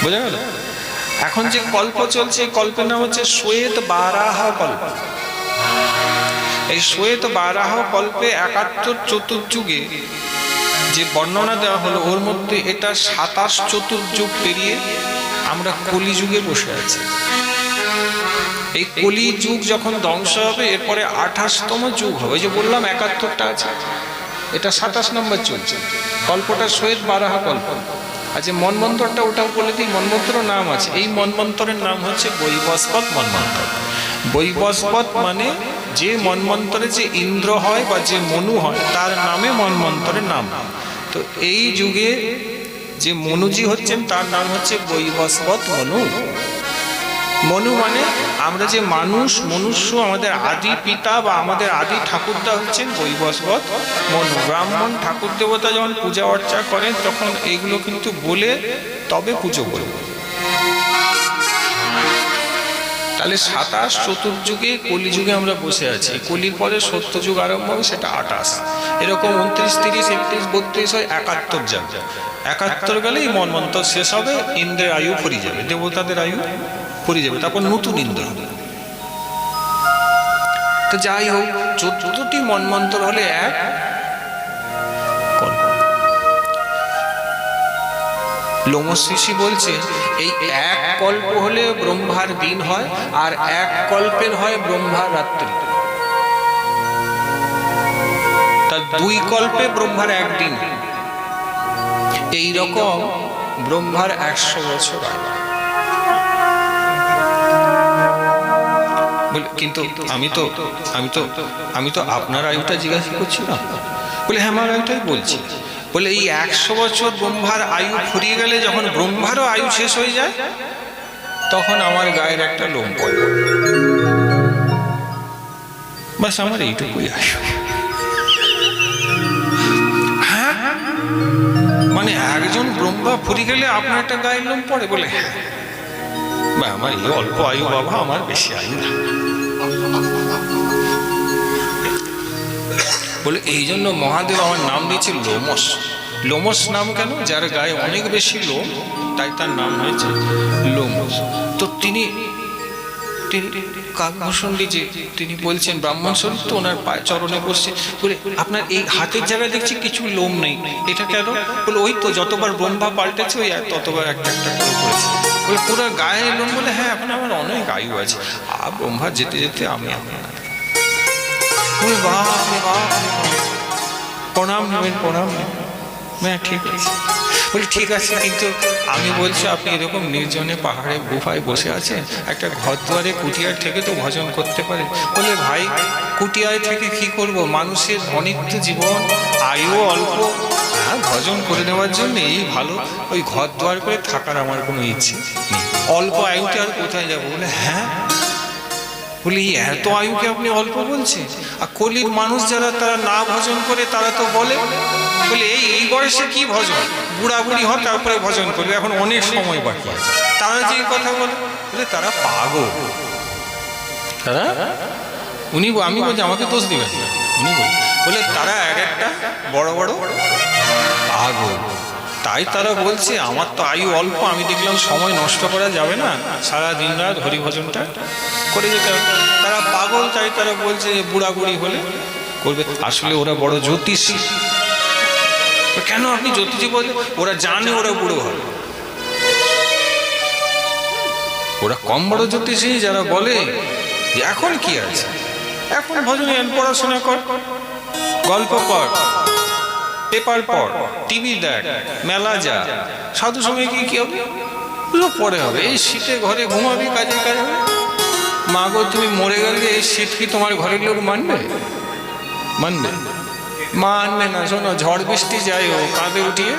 বোঝা গেল? এখন যে কল্প চলছে, কল্পের নাম হচ্ছে শ্বেত বারাহ কল্প। এই শ্বেত বারাহ কল্পে 71 চতুর্যুগে যে বর্ণনা দেওয়া হলো, ওর মধ্যে এটা 27 চতুর্যুগ পেরিয়ে আমরা কলিযুগে বসে আছি। এই কলি যুগ যখন ধ্বংস হবে, এরপরে 28তম যুগ হবে। ওই যে বললাম 71টা আছে, এটা 27 নম্বর চলছে। কল্পটা শ্বেত বারাহ কল্প। আচ্ছা, মন্বন্তরটা ওটাও বলে দিই, মন্বন্তর নাম আছে। এই মন্বন্তরের নাম হচ্ছে বৈবস্পত মন্বন্তর। বৈবস্পত মানে যে মন্বন্তরে যে ইন্দ্র হয় বা যে মনু হয়, তার নামে মন্বন্তরের নাম। তো এই যুগে যে মনুজি হচ্ছেন, তার নাম হচ্ছে বৈবস্পত মনু। মনু মানে আমরা যে মানুষ, মনুষ্য, আমাদের আদি পিতা বা আমাদের আদি ঠাকুরদা হচ্ছেন বৈবস্পত মনু। ব্রাহ্মণ ঠাকুর দেবতা যখন পূজা অর্চা করেন, তখন এইগুলো কিন্তু বলে তবে পুজো করবে। তাহলে 27 চতুর্যুগে কলিযুগে আমরা বসে আছি। কলির পরে সত্যযুগ আরম্ভ হবে, সেটা 28। এরকম 29, 30, 31, 32 হয় 71 যাবে। 71 গেলে এই মন্বন্তর শেষ হবে, ইন্দ্রের আয়ু ফুরিয়ে যাবে, দেবতাদের আয়ু ফুরিয়ে যাবে, তারপর নতুন ইন্দ্র হবে। তো যাই হোক, 14টি মন্বন্তর হলে এক কল্প। লোমশ ঋষি বলছে, এই এক কল্প হলে ব্রহ্মার দিন হয়, আর এক কল্পের হয় ব্রহ্মার রাত্রি। তার 2 কল্পে ব্রহ্মার একদিন। এইরকম ব্রহ্মার 100 বছর আয়ু। কিন্তু আমি তো আপনার আয়ুটা জিজ্ঞাসা করছি না। বলে, হ্যাঁ, আমার আয়ুটাই বলছি। বলে, এই 100 বছর ব্রহ্মার আয়ু ফুরিয়ে গেলে, যখন ব্রহ্মারও আয়ু শেষ হয়ে যায়, তখন আমার গায়ের একটা লোম পড়ে। বাস আমার এইটুকুই আয়ু। হ্যাঁ, মানে একজন ব্রহ্মা ফুরিয়ে গেলে আপনার একটা গায়ের লোম পড়ে? বলে, হ্যাঁ। বা আমার এই অল্প আয়ু বাবা, আমার বেশি আয়ু না। বলে, এই জন্য মহাদেব আমার নাম দিয়েছে লোমশ। লোমশ নাম কেন? যার গায়ে অনেক বেশি লোম, তাই তার নাম হয়েছে লোমশ। তো তিনি কাকভূষণী যে তিনি বলছেন, ব্রাহ্মণ শরীর তো, ওনার পায়ে চরণে বসছে। বলে, আপনার এই হাতের জায়গায় দেখছি কিছু লোম নেই, এটা কেন? বলে, ওই তো যতবার ব্রহ্মা পাল্টেছে, ওই ততবার একটা একটা করে করেছে। বলে, পুরো গায়ে লোম? বলে, হ্যাঁ, এখন আমার অনেক আয়ু আছে। আর ব্রহ্মা যেতে যেতে আমি আপনার বলে বাপ রে বাপ, প্রণাম নেবেন, প্রণাম নেবেন। হ্যাঁ ঠিক আছে। বলি ঠিক আছে, কিন্তু আমি বলছি আপনি এরকম নির্জনে পাহাড়ে গুফায় বসে আছেন, একটা ঘর দুয়ারে কুটিয়ার থেকে তো ভজন করতে পারেন। বলে ভাই কুটিয়ায় থেকে কি করব, মানুষের অনিত্য জীবন, আয়ু অল্প, হ্যাঁ ভজন করে নেওয়ার জন্য এই ভালো, ওই ঘর দুয়ার করে থাকার আমার কোনো ইচ্ছে নেই। অল্প আয়ুতে আর কোথায় যাবো? বলে হ্যাঁ। বলি এত আয়ুকে আপনি অল্প বলছেন? আর কলির মানুষ যারা তারা না ভজন করে তারা তো বলে, বলে এই বয়সে কি ভজন, বুড়া বুড়ি হয় তারপরে ভজন করবে, এখন অনেক সময় বাকি আছে। তারা যে কথা বলে তারা পাগল। তারা আমি বলছি আমাকে দোষ দিবেন, উনি বলে তারা এক একটা বড় বড় পাগল। তাই তারা বলছে আমার তো আয়ু অল্প, আমি দেখলাম সময় নষ্ট করা যাবে না, সারা দিন রাত হরিভজনটা করে যেতে হবে। তারা পাগল, তাই তারা বলছে বুড়া বুড়ি হলে করবে। আসলে ওরা বড় জ্যোতিষী। কেন আপনি জ্যোতিষী বলছেন? ওরা জানে ওরা বুড়ো হবে। ওরা কম বড় জ্যোতিষী যারা বলে এখন কি আছে, এখন ভজনে পড়াশোনা কর, গল্প কর, পেপার পড়, টিভি দেখ, মেলা যা, সাধু সঙ্গে কি হবে, পরে হবে। এই শীতে ঘরে ঘুমাবি, কাজে কাজ হবে। মা গো তুমি মরে গেলে এই শীত কি তোমার ঘরের লোক মানবে? মানবে? মানবে না। শোনো, ঝড় বৃষ্টি যাই ও কাঁধে উঠিয়ে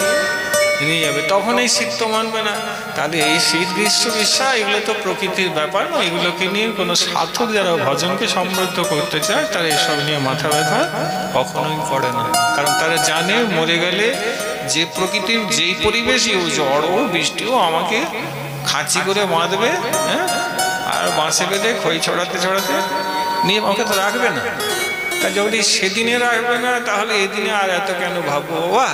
নিয়ে যাবে, তখন এই শীত তো মানবে না। তাহলে এই শীত গ্রীষ্ম বিশ্বা এগুলো তো প্রকৃতির ব্যাপার না, এগুলোকে নিয়ে কোনো সাধক যারা ভজনকে সমৃদ্ধ করতে চায় তারা এসব নিয়ে মাথা ব্যথা কখনোই করে না। কারণ তারা জানে মরে গেলে যে প্রকৃতির যেই পরিবেশই ও ঝড়ও বৃষ্টিও আমাকে খাঁচি করে বাঁধবে, হ্যাঁ, আর বাঁশে বেঁধে খই ছড়াতে ছড়াতে নিয়ে আমাকে তো রাখবে না। যদি সেদিনে রাখবে না তাহলে এদিনে আর এত কেন ভাববো? বাবা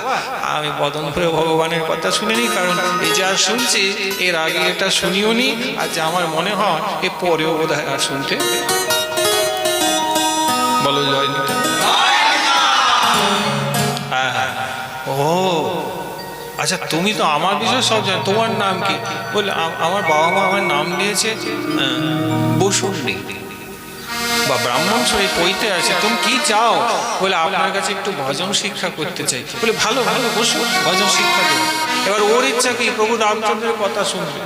আমি বদনপুরে ভগবানের কথা শুনিনি, কারণ এই যা শুনছি এর আগে এটা শুনিও নি, আর যা আমার মনে হয় এ পরেও বোধ হয় আর শুনতে। বলো জয় নিতে। হ্যাঁ, ও আচ্ছা, তুমি তো আমার বিষয়ে সব জানো, তোমার নাম কি? বলে আমার বাবা মা আমার নাম দিয়েছে বসুন্ডী বা ব্রাহ্মণ শরীর কইতে আছে। তুমি কি চাও? বলে আপনার কাছে একটু ভজন শিক্ষা করতে চাই। বলে ভালো ভালো, বসো, ভজন শিক্ষা দেবো। এবার ওর ইচ্ছা কি প্রভু রামচন্দ্রের কথা শুনবে,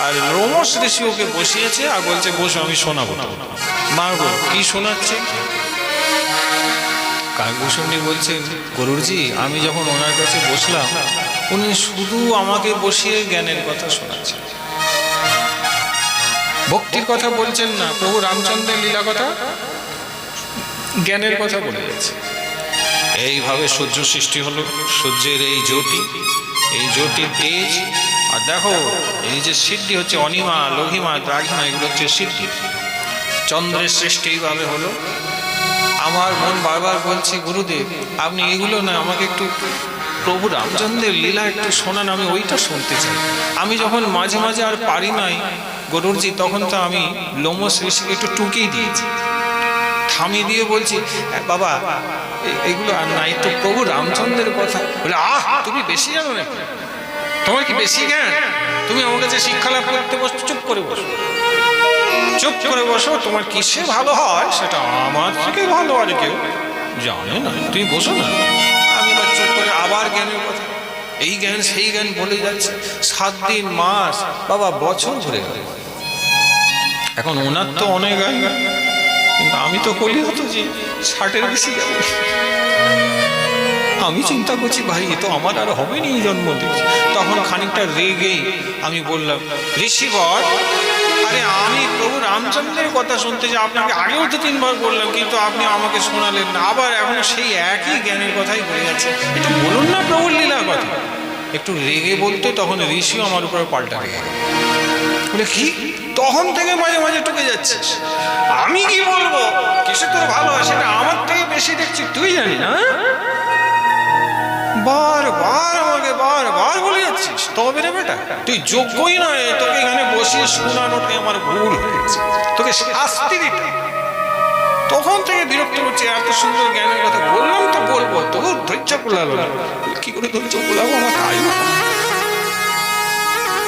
আর রোমস ঋষি ওকে বসিয়েছে আর বলছে বসো আমি শোনাবো। মা গো কি শোনাচ্ছে? কাকভূষণী বলছেন গরুরজি আমি যখন ওনার কাছে বসলাম উনি শুধু আমাকে বসিয়ে জ্ঞানের কথা শোনাচ্ছেন, ভক্তির কথা বলছেন না, প্রভু রামচন্দ্রের লীলা কথা, জ্ঞানের কথা বলে যাচ্ছে। এইভাবে সূর্য সৃষ্টি হলো, সূর্যের এই জ্যোতি, এই জ্যোতির তেজ, আর দেখো এই যে সিদ্ধি হচ্ছে অনিমা, লঘিমা, দ্রাঘিমা, এগুলো হচ্ছে সিদ্ধি। চন্দ্রের সৃষ্টি এইভাবে হলো। আমার মন বারবার বলছে গুরুদেব আপনি এগুলো না আমাকে একটু প্রভু রামচন্দ্রের লীলা একটু শোনান, আমি ওইটা শুনতে চাই। আমি যখন মাঝে মাঝে আর পারি নাই গরুরজি, তখন তো আমি লোমস ঋষিকে একটু টুকিয়ে দিয়েছি, থামিয়ে দিয়ে বলছি বাবা এগুলো আর নাই, তো প্রভু রামচন্দ্রের কথা। বলে তুমি বেশি জানো না, তোমার কি বেশি জ্ঞান? তুমি আমার কাছে শিক্ষা লাভ করতে বসো, চুপ করে বসো, চুপ করে বসো, তোমার কিসে ভালো হয় সেটা আমার থেকে ভালো আর কেউ জানে না, তুমি বসো না। আমি এবার চুপ করে আবার জ্ঞানের কথা, এই জ্ঞান সেই জ্ঞান বলে যাচ্ছে। 7 দিন মাস বাবা বছর ঘুরে গেল। এখন ওনার তো অনেক জ্ঞান, কিন্তু আমি তো কলি হতো যে 60-এর বেশি গেল। আমি চিন্তা করছি ভাই এ তো আমার আর হবে নি জন্মদিন। তখন খানিকটা রেগে আমি বললাম ঋষিবর আরে আমি প্রভু রামচন্দ্রের কথা শুনতে যে আপনাকে আগেও 2-3 বার বললাম, কিন্তু আপনি আমাকে শোনালেন না, আবার এখন সেই একই জ্ঞানের কথাই বলে যাচ্ছে, একটু বলুন না প্রভুর লীলার কথা। একটু রেগে বলতে তখন ঋষিও আমার উপরে পাল্টা রেগে বলে কি তখন থেকে মাঝে মাঝে টুকে যাচ্ছিস, আমি কি বলবো কিসে তোর ভালো হয় সেটা আমার থেকে বেশি দেখছি তুই জানি না, বারবার আমাকে বারবার বলে যাচ্ছিস। তবে রে বেটা তুই যোগ্যই নয়, তোকে এখানে বসিয়ে শোনানোতে আমার ভুল হয়েছে, তোকে শাস্তি দিতে। তখন থেকে বিরক্ত করছে, এত সুন্দর জ্ঞানের কথা বললাম তো বলবো, তবু ধৈর্য কুলালো না। কি করে ধৈর্য কুলাবো, আমার তাই না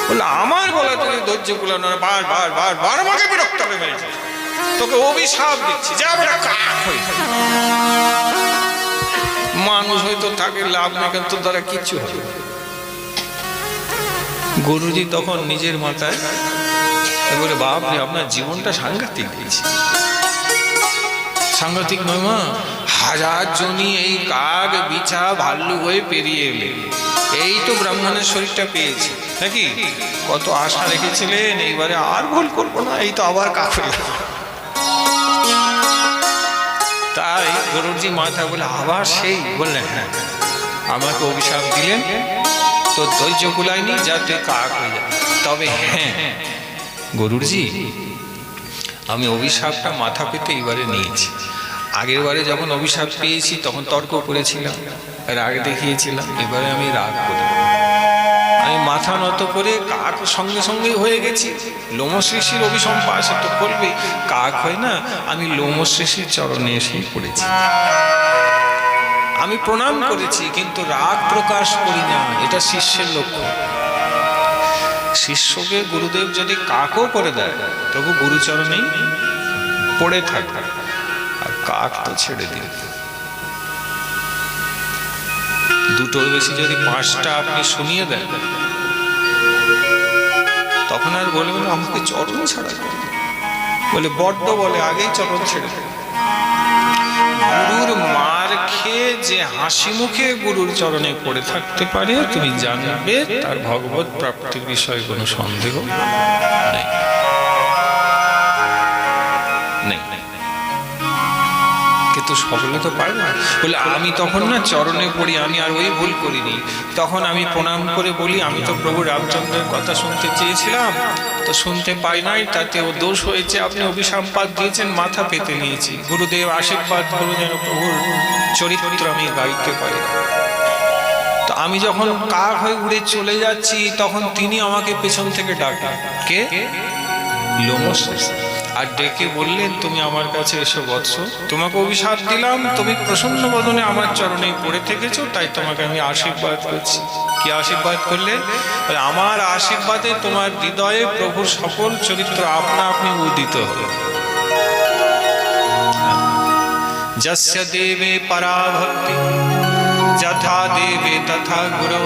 বললো আমার বলা তুই ধৈর্য কুলানো, বারবার বারবার আমাকে বিরক্ত করে মেরেছে। তোকে অভিশাপ দিচ্ছি, যা বলে কাক হয়ে। মানুষ হয়তো থাকে লাভ না, কিন্তু দ্বারা কিচ্ছু হবে। গুরুজি তখন নিজের মাথায় বলে, বাপরে আপনার জীবনটা সাংঘাতিক দিয়েছে। সাংঘাতিক নয় মা, হাজার জনই এই কাক বিছা ভাল্লুক হয়ে পেরিয়ে এলে, এই তো ব্রাহ্মণের শরীরটা পেয়েছে নাকি, কত আশা রেখেছিলেন, এইবারে আর ভুল করবো না, এই তো আবার কাক হয়ে গেল। তাই গুরুজি মাথা বলে আবার সেই বললেন, হ্যাঁ আমাকে অভিশাপ দিলেন, তো ধৈর্য কুলায়নি, যাতে কাক হয়ে যায়। তবে হ্যাঁ গুরুজি, আমি অভিশাপটা মাথা পেতে এবারে নিয়েছি। আগের বারে যখন অভিশাপ পেয়েছি তখন তর্ক করেছিলাম, রাগ দেখিয়েছিলাম, এবারে আমি রাগ করি, আমি মাথা নত করে কাক সঙ্গে সঙ্গে হয়ে গেছি। লোমশ ঋষির অভিসম্পাত সে তো করবে, কাক হয় না, আমি লোমশ ঋষির চরণে এসেই পড়েছি। আমি প্রণাম করেছি, কিন্তু রাগ প্রকাশ করি না, এটা শিষ্যের লক্ষ্য। শিষ্যকে গুরুদেব যদি কাকও করে দেয় তবু গুরুচরণেই পড়ে থাকে, আর কাক তো ছেড়ে দিন। দুটোর বেশি যদি 5টা আপনি শুনিয়ে দেন, তখন আর বলবেন আমাকে চরণ ছাড়া করে, বলে বড্ড বলে আগেই চরণ ছেড়ে দেয়। গুরুর মার খেয়ে যে হাসি মুখে গুরুর চরণে পড়ে থাকতে পারে, তুমি জানবে তার ভগবত প্রাপ্তির বিষয়ে কোনো সন্দেহ নেই। কিন্তু সকলে তো পারে না। বলে আমি তখন না চরণে পড়ি, আমি আর ওই ভুল করিনি। তখন আমি প্রণাম করে বলি, আমি তো প্রভু রামচন্দ্রের কথা শুনতে চেয়েছিলাম, তো শুনতে পাই নাই, তাতে ও দোষ হয়েছে, আপনি অভিসম্পাত দিয়েছেন, মাথা পেতে নিয়েছি। গুরুদেব আশীর্বাদ করুন যেন প্রভুর চরিত্র আমি গাইতে পারি। তো আমি যখন কাক হয়ে উড়ে চলে যাচ্ছি, তখন তিনি আমাকে পেছন থেকে ডাকেন, কে? লোমশ ঋষি। আর ডেকে বললেন, তুমি আমার কাছে এসো বৎস, তোমাকে অভিশাপ দিলাম, তুমি প্রসন্ন বদনে আমার চরণে পড়ে থেকেছো, তাই তোমাকে আমি আশীর্বাদ করছি। কি আশীর্বাদ করলে? আমার আশীর্বাদে তোমার হৃদয়ে প্রভুর সকল চরিত্র আপনা আপনি উদিত হবে। যস্য দেবে পরা ভক্তি যথা দেবে তথা গুরু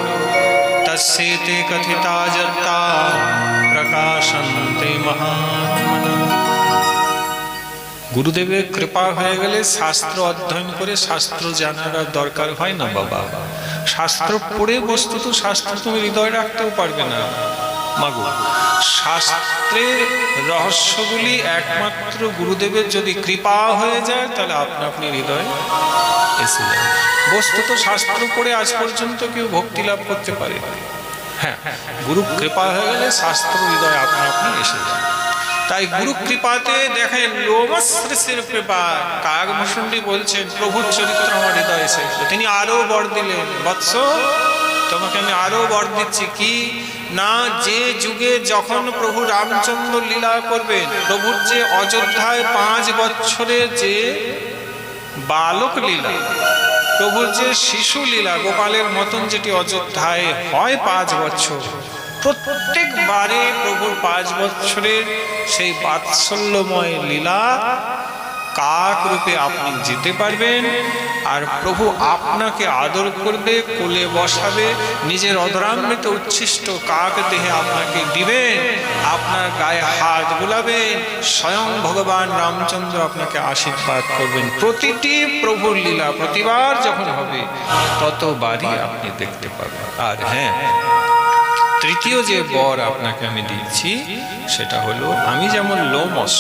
তস্যেতে কথিতা জত্তা প্রকাশন্তে মহাত্মনা। গুরুদেবের কৃপা হয়ে গেলে শাস্ত্র অধ্যয়ন করে শাস্ত্র জানার আর দরকার হয় না বাবা। শাস্ত্র পড়ে বস্তুত শাস্ত্র তুমি হৃদয় রাখতেও পারবে না মাগো। শাস্ত্রের রহস্যগুলি একমাত্র গুরুদেবের যদি কৃপা হয়ে যায়, তাহলে আপনা আপনি হৃদয় এসে যায়। বস্তুত শাস্ত্র পড়ে আজ পর্যন্ত কেউ ভক্তি লাভ করতে পারে না। হ্যাঁ, গুরু কৃপা হয়ে গেলে শাস্ত্র হৃদয় আপনা আপনি এসে যায়। তাই গুরু কৃপাতে দেখেন, লোমশ ঋষির কৃপা, কাকভূষণটি বলছেন প্রভুর চরিত্র আমার হৃদয়ে এসেছে। তিনি আরো বর দিলেন, বৎস তোমাকে আমি আরো বর দিচ্ছি। কি না, যে যুগে যখন প্রভু রামচন্দ্র লীলা করবেন, প্রভুর যে অযোধ্যায় 5 বছরে যে বালক লীলা, প্রভুর যে শিশু লীলা, গোপালের মতন যেটি অযোধ্যায় হয় 5 বছর, প্রত্যেকবারে প্রভুর 5 বছরের সেই বাৎসল্যময় লীলা কাক রূপে আপনি যেতে পারবেন। আর প্রভু আপনাকে আদর করবে, কোলে বসাবে, নিজের অধরামৃত উচ্ছিষ্ট কাক দেহে আপনাকে দিবেন, আপনার গায়ে হাত বুলাবেন, স্বয়ং ভগবান রামচন্দ্র আপনাকে আশীর্বাদ করবেন। প্রতিটি প্রভুর লীলা প্রতিবার যখন হবে, ততবারই আপনি দেখতে পাবেন। আর হ্যাঁ, তৃতীয় যে বর আপনাকে আমি দিচ্ছি, সেটা হলো আমি যেমন লোমশ,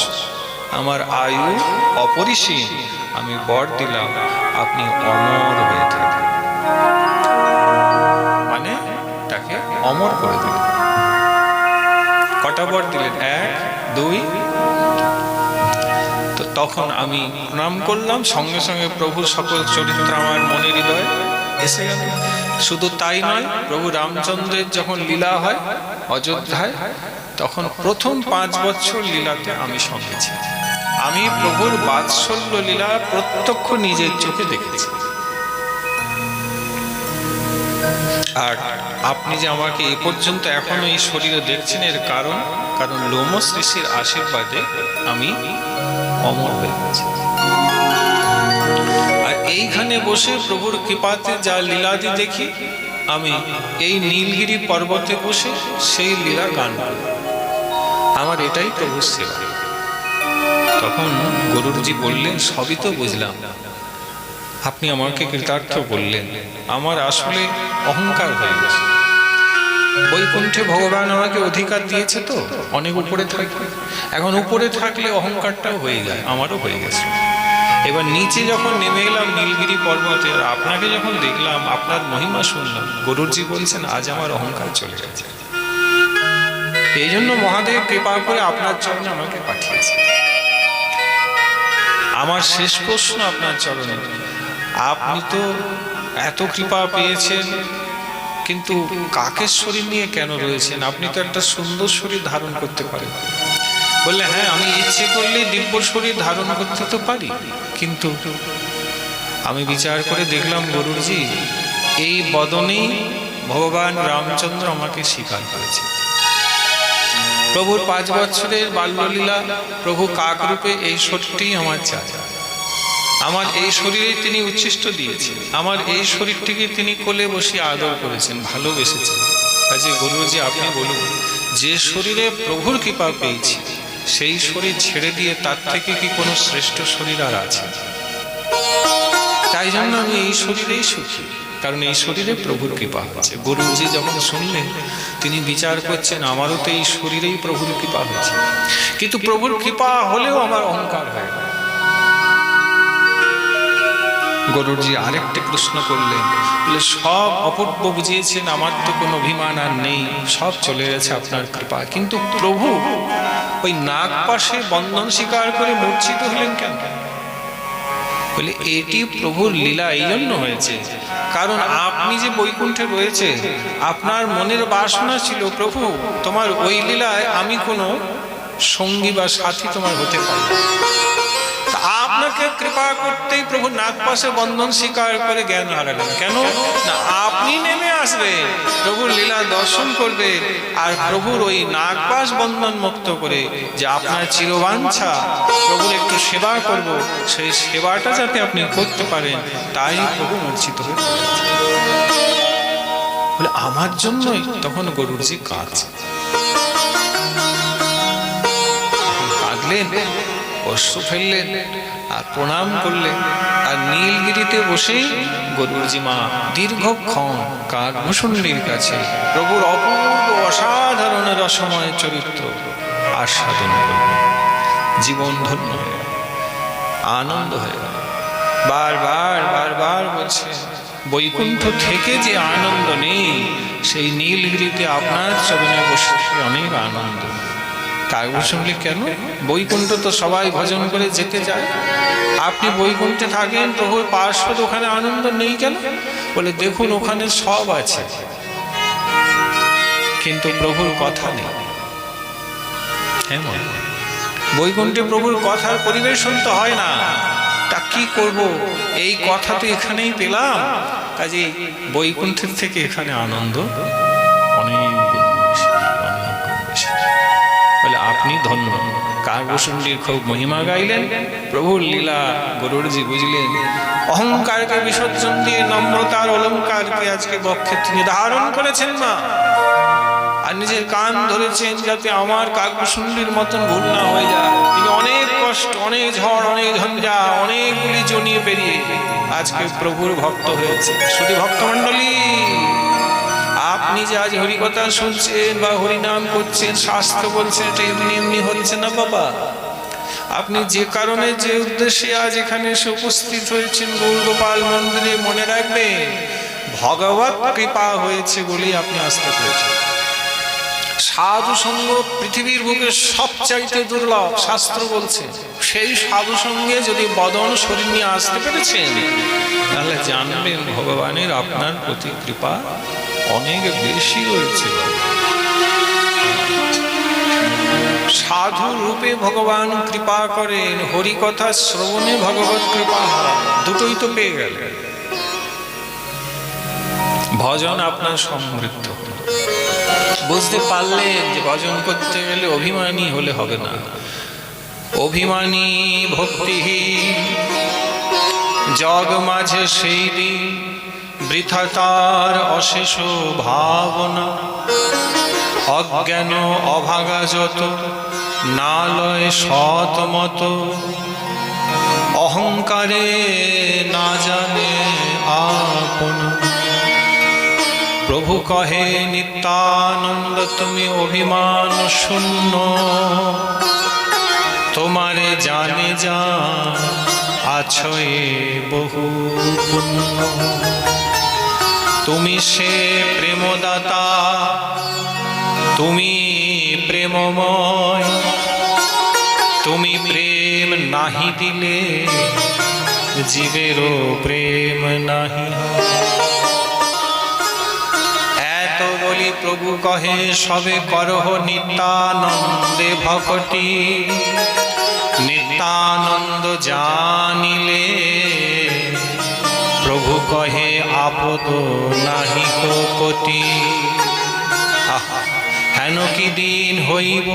আমার আয়ু অপরিসীম, আমি বর দিলাম আপনি অমর হয়ে থাকেন, মানে তাকে অমর করে দিলেন। কটা বর দিলেন? 1, 2। তো তখন আমি প্রণাম করলাম, সঙ্গে সঙ্গে প্রভুর সকল চরিত্র আমার মনে হৃদয় এসে গেল। শুধু তাই নয়, প্রভু রামচন্দ্রের যখন লীলা হয় অযোধ্যায়, তখন প্রথম 5 বছর লীলাতে আমি সঙ্গে ছিলাম। আমি প্রভুর বাৎসল্য লীলা প্রত্যক্ষ নিজের চোখে দেখেছি। আর আপনি যে আমাকে এ পর্যন্ত এখনো এই শরীরে দেখছেন, এর কারণ লোমস ঋষির আশীর্বাদে আমি অমর হয়ে গেছি। আর এইখানে বসে প্রভুর কৃপাতে যা লীলাদি দেখি, আমি এই নীলগিরি পর্বতে বসে সেই লীলা গান করি। আমার এটাই প্রভুর সেবা। তখন গরুরজি বললেন, সবই তো বুঝলাম, আপনি আমাকে কৃতার্থ বললেন, আমার আসলে অহংকার হয়ে গেছে। বৈকুণ্ঠে ভগবান আমাকে অধিকার দিয়েছে, তো অনেক উপরে থাকবে। এখন উপরে থাকলে অহংকারটাও হয়ে যায়, আমারও হয়ে গেছে। এবার নিচে যখন নেমে এলাম নীলগিরি পর্বতে, আর আপনাকে যখন দেখলাম, আপনার মহিমা শুনলাম, গরুরজি বলছেন আজ আমার অহংকার চলে গেছে। এই জন্য মহাদেব কৃপা করে আপনার চরণে আমাকে পাঠিয়েছে। আমার শেষ প্রশ্ন আপনার চরণে, আপনি তো এত কৃপা পেয়েছেন, কিন্তু কাকের শরীর নিয়ে কেন রয়েছেন? আপনি তো একটা সুন্দর শরীর ধারণ করতে পারেন। বললে, হ্যাঁ, আমি ইচ্ছে করলে দিব্য শরীর ধারণ করতে তো পারি, কিন্তু আমি বিচার করে দেখলাম গরুরজি, এই বদনেই ভগবান রামচন্দ্র আমাকে স্বীকার করেছে। প্রভুর 5 বছরের বাল্যলীলা, প্রভু কাক রূপে এই শরীরটি আমার চাই। আমার এই শরীরেই তিনি উচ্ছিষ্ট দিয়েছেন, আমার এই শরীরটিকে তিনি কোলে বসিয়ে আদর করেছেন, ভালোবেসেছেন। কাজে গুরুজি আপনি বলুন, যে শরীরে প্রভুর কৃপা পেয়েছি, সেই শরীর ছেড়ে দিয়ে তার থেকে কি কোনো শ্রেষ্ঠ শরীর আর আছে? তাই জন্য আমি এই শরীরেই সুখী, কারণ এই শরীরে প্রভুর কৃপা হয়েছে। গুরুজি যখন শুনলেন, তিনি বিচার করছেন, আমারও তো এই শরীরেই প্রভুর কৃপা হয়েছে, কিন্তু প্রভুর কৃপা হলেও আমার অহংকার হয়। গরুরজি আরেকটি প্রশ্ন করলেন, বলে, সব অপূর্ব বুঝিয়েছেন, আমার তো কোনো অভিমান আর নেই, সব চলে গেছে আপনার কৃপা, কিন্তু প্রভু ওই নাগ পাশে বন্ধন স্বীকার করে মূর্ছিত হলেন কেন? বলে, এটি প্রভুর লীলা এই জন্য হয়েছে, কারণ আপনি যে বৈকুণ্ঠে রয়েছে, আপনার মনের বাসনা ছিল, প্রভু তোমার ওই লীলায় আমি কোনো সঙ্গী বা সাথী তোমার হতে পারি। আপনাকে কৃপা করতেই প্রভু নাগপাশে বন্ধন স্বীকার করে জ্ঞান হারালেন। কেন না, আপনি নেমে আসবে, প্রভুর লীলা দর্শন করবে, আর প্রভুর ওই নাগপাশ বন্ধন মুক্ত করে যে আপনার চিরবাঞ্ছা প্রভুর একটু সেবা করব, সেই সেবাটা যাতে আপনি করতে পারেন, তাই প্রভু মূর্ছিত হয়ে বলে, আমার জন্যই। তখন গরুরজি কাঁদছে, কাঁদলেন, অশ্রু ফেললেন, আর প্রণাম করলেন। আর নীলগিরিতে বসেই গরুরজি মা দীর্ঘক্ষণ কাকভূষণীর কাছে প্রভুর অপূর্ব অসাধারণ রসময় চরিত্র আস্বাদন করলেন। জীবন ধন্য হয়ে গেল, আনন্দ হয়ে গেল। বারবার বলছে, বৈকুণ্ঠ থেকে যে আনন্দ নেই, সেই নীলগিরিতে আপনার চরণে বসে অনেক আনন্দ। কাকভূষণী কেন? বৈকুণ্ঠ তো সবাই ভজন করে যেতে যায়, আপনি বৈকুণ্ঠে থাকেন, প্রভুর পার্শ্বদ, ওখানে আনন্দ নেই কেন? বলে, দেখুন ওখানে সব আছে, কিন্তু প্রভুর কথা নেই। হ্যাঁ, বৈকুণ্ঠে প্রভুর কথার পরিবেশন তো হয় না, তা কি করব? এই কথা তো এখানেই পেলাম, কাজে বৈকুণ্ঠের থেকে এখানে আনন্দ অনেক বেশি। বলে, আপনি ধন্য। কাকভূষণীর খুব মহিমা গাইলেন, প্রভুর লীলা গরুরজি বুঝলেন। অহংকারকে বিসর্জন দিয়ে নম্রতার অলঙ্কারকে আজকে বক্ষে তিনি ধারণ করেছেন না, আর নিজের কান ধরেছেন যাতে আমার কাকভূষণীর মতন ভুল না হয়ে যায়। তিনি অনেক কষ্ট, অনেক ঝড়, অনেক ঝঞ্ঝা, অনেকগুলি জনিয়ে পেরিয়ে আজকে প্রভুর ভক্ত হয়েছে। শুধু ভক্তমণ্ডলী, আপনি যে আজ হরিকথা শুনছেন বা হরিনাম করছেন, শাস্ত্র বলছেন, এটা এমনি এমনি হচ্ছে না বাবা। আপনি যে কারণে, যে উদ্দেশ্যে আজ এখানে এসে উপস্থিত হয়েছেন গৌরগোপাল মন্দিরে, মনে রাখবেন ভগবত কৃপা হয়েছে বলেই আপনি আসতে পেরেছেন। সাধু সঙ্গ পৃথিবীর বুকে সবচাইতে দুর্লভ, শাস্ত্র বলছে। সেই সাধু সঙ্গে যদি বদন শরীর নিয়ে আসতে পেরেছেন, তাহলে জানবেন ভগবানের আপনার প্রতি কৃপা অনেক বেশি রয়েছে। সাধু রূপে ভগবান কৃপা করেন, হরিকথা শ্রবণে ভগবত কৃপা হয়, দুটোই তো পেয়ে গেল। ভজন আপনার সমৃদ্ধ হলো। বুঝতে পারলেন যে ভজন করতে গেলে অভিমানী হলে হবে না। অভিমানী ভক্তিহীন জগ মাঝে সেই দিন বৃথা তার অশেষ ভাবনা। অজ্ঞান অভাগা যত না লয় সৎ মত, অহংকারে না জানে আপন। প্রভু কহে নিত্যানন্দ তুমি অভিমান শূন্য, তোমারে জানে যা আছো এ বহু পুণ্য। তুমি সে প্রেমদাতা, তুমি প্রেমময়, তুমি প্রেম নাহি দিলে জীবেরও প্রেম নাহি। এত বলি প্রভু কহে সবে করহ নিত্যানন্দে ভকটি। নিত্যানন্দ জানিলে প্রভু কহে আপদ নাহি কোটি। হেন কি দিন হইব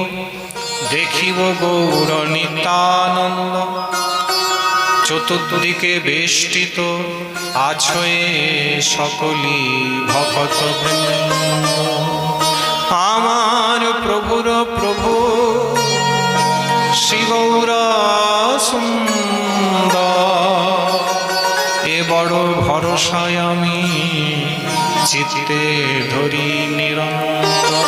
দেখিব গৌর নিত্যানন্দ, চতুর্দিকে বেষ্টিত আছো এ সকলি ভকত বৃন্দ। আমার প্রভুর প্রভু শ্রী গৌর সুন্দর, এ বড় ভরসায় আমি চিত্তে ধরি নিরন্তর।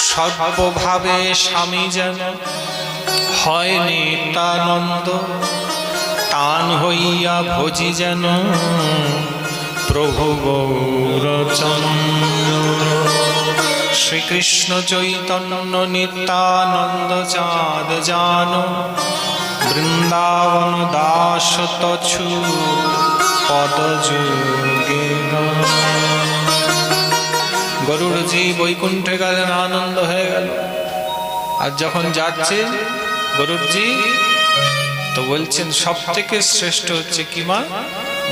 সর্বভাবে স্বামী যেন হয় নিত্যানন্দ, তান হইয়া ভজি যেন প্রভু গৌরচন্দ্র। শ্রীকৃষ্ণ চৈতন্য নিত্যানন্দ চাঁদ জান, বৃন্দাবন দাস তছু পদ যুগে। গরুড়জি বৈকুণ্ঠে গেলেন, আনন্দ হয়ে গেল। আর যখন যাচ্ছে গরুড়জি তো বলছেন সব থেকে শ্রেষ্ঠ হচ্ছে কি মা?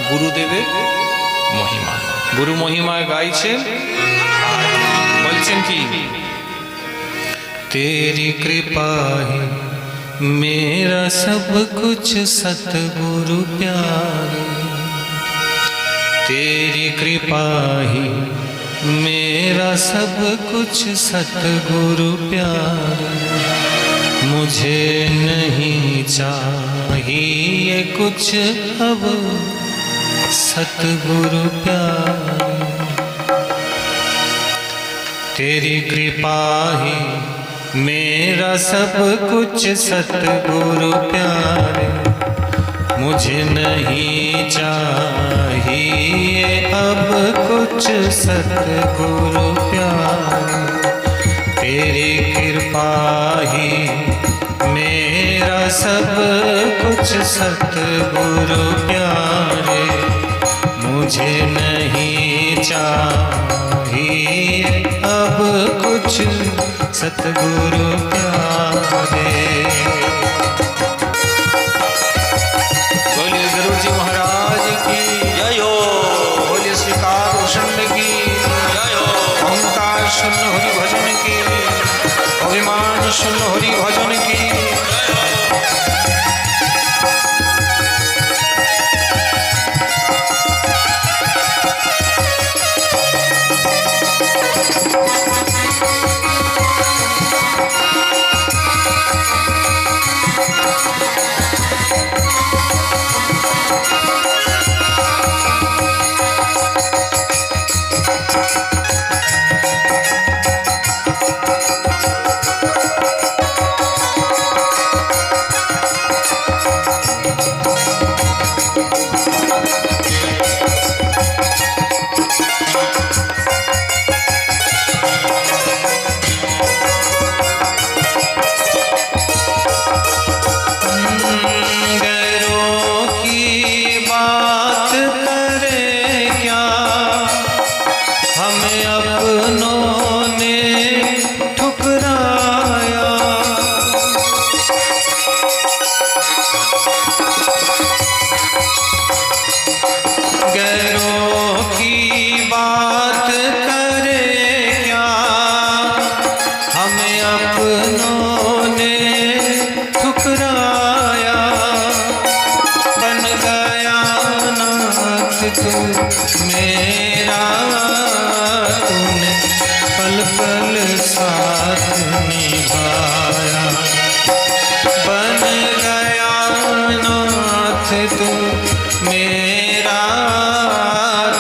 গুরুদেবের মহিমা। গুরু মহিমা গাইছেন, বলছেন কি? তেরি कृपा है मेरा सब कुछ सतगुरु प्यारे, तेरी कृपा ही मेरा सब कुछ सतगुरु प्यारे। मुझे नहीं चाहिए कुछ अब सतगुरु प्यारे। तेरी कृपा ही मेरा सब कुछ सतगुरु प्यारे। मुझे नहीं चाहिए अब कुछ सतगुरु प्यारे। तेरी कृपा ही मेरा सब कुछ सतगुरु प्यारे। मुझे नहीं चाहिए अब कुछ सतगुरु प्यारे। बोलिए गुरु जी महाराज की जय हो, बोलिए श्रीकार भूषण की जय हो। ओंकार सुन हरि भजन की, अभिमान सुन हरि भजन की। गैरों की तू मेरा, तूने पल पल साथ निभाया। बन गया नाथ तू मेरा,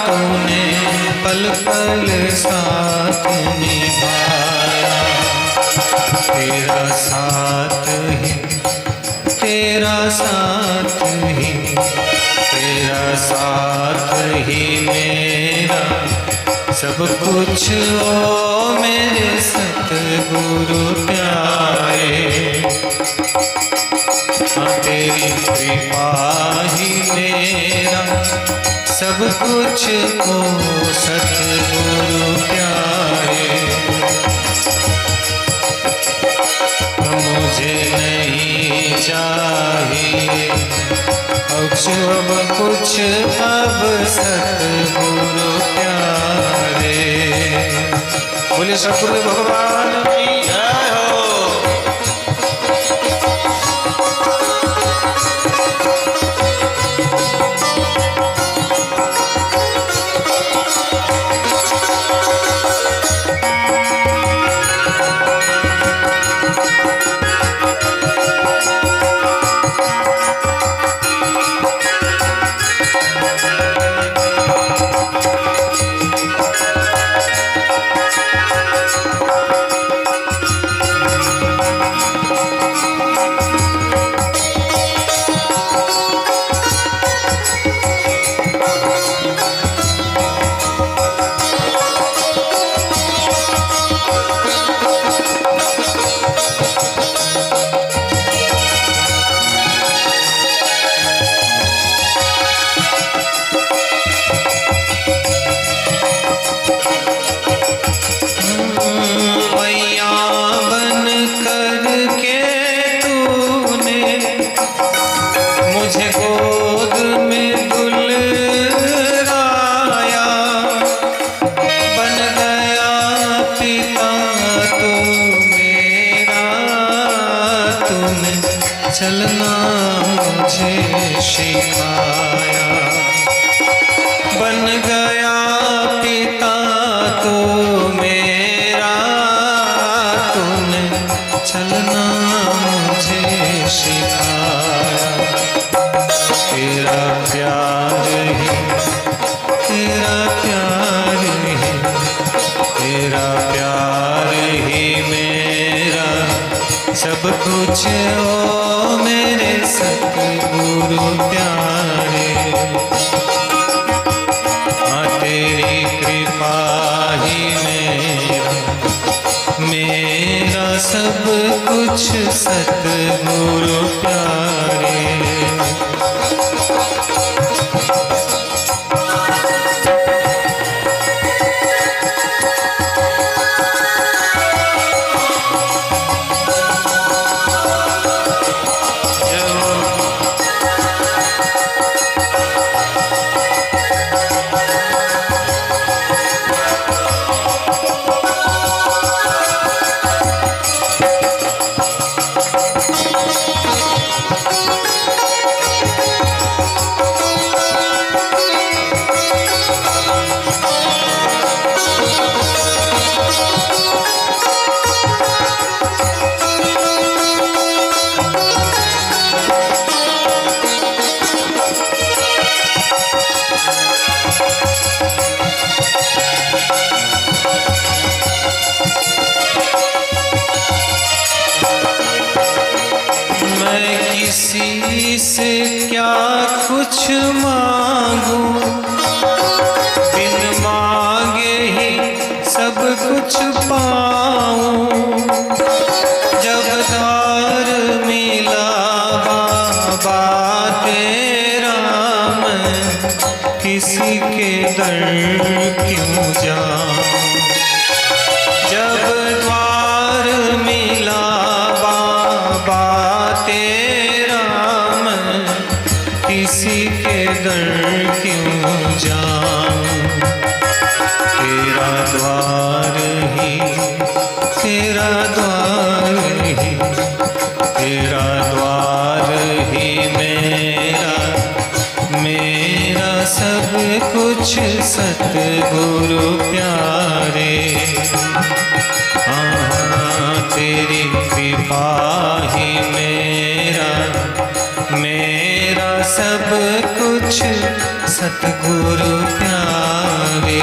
तूने पल पल साथ निभाया। तेरा साथ ही, तेरा साथ ही, तेरा साथ ही मेरा सब कुछ। ओ मेरे सतगुरु प्यारे, हाँ तेरी कृपा ही मेरा सब कुछ। ओ सतगुरु प्यारे, मुझे नहीं चाहिए अब कुछ, अब सतगुरु प्यारे। बोले सतगुरु भगवान की जय हो। चलना मुझे सिखाया। बन गया पिता तो मेरा, तूने चलना मुझे सिखाया। तेरा प्यार ही, तेरा प्यार ही, तेरा प्यार ही मेरा सब कुछ। ओ मेरे सतगुरु प्यारे, हाँ तेरी कृपा ही मेरा सब कुछ सतगुरु प्यारे। किसी से क्या कुछ मांगू, बिन मांगे ही सब कुछ पाऊं। जब द्वार मिला बाबा तेरा, मैं किसी के दर क्यों जाऊं। जब द्वार मिला बाबा तेरा, मैं किसी के दर क्यों जाऊं। तेरा द्वार ही, तेरा द्वार ही, तेरा द्वार ही मेरा सब कुछ सतगुरु प्यारे। हाँ तेरी कृपा ही मेरा सब कुछ सतगुरु प्यारे।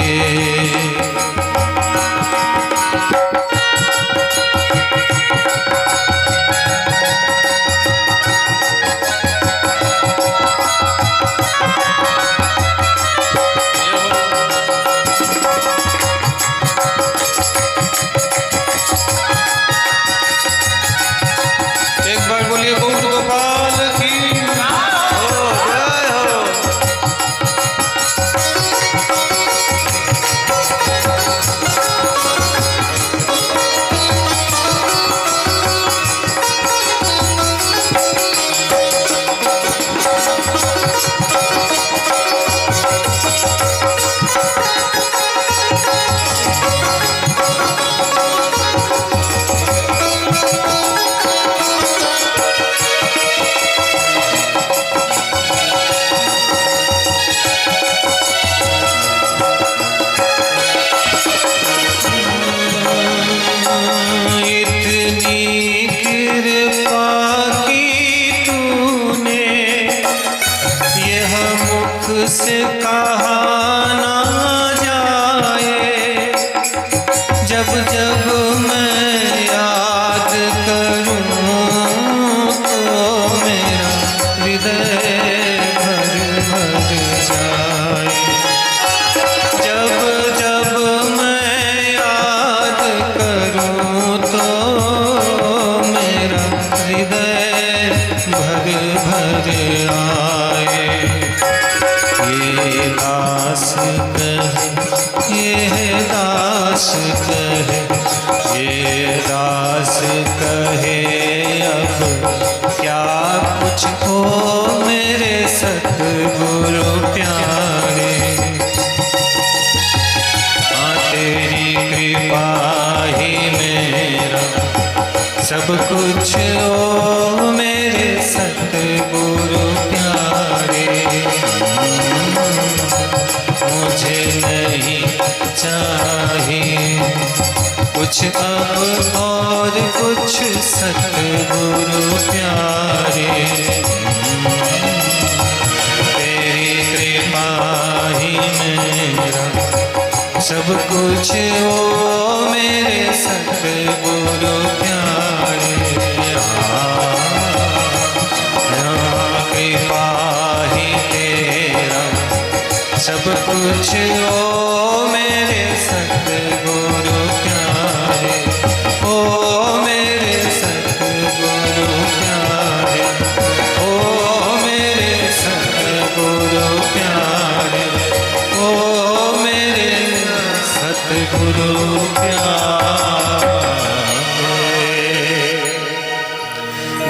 एक बार बोलिए गौर गोपाल की। से कहा ना जाए, जब जब मैं याद करूं तो मेरा हृदय भर भर जाए। जब जब मैं याद करूं तो मेरा हृदय भर भर आए। ये दास कहे, ये दास कहे, ये दास कहे, अब क्या कुछ हो मेरे सतगुरु प्यारे। हाँ तेरी कृपा ही मेरा सब कुछ हो मेरे सतगुरु प्यारे। मुझे नहीं चाहिए कुछ अब और कुछ सतगुरु प्यारे। तेरी कृपा ही मेरा सब कुछ हो मेरे सतगुरु प्यारे। कृपा ही तेरा सब कुछ ओ मेरे सतगुरु प्यारे। ओ मेरे सतगुरु प्यारे, ओ मेरे सतगुरु प्यारे, ओ मेरे सतगुरु प्यारे।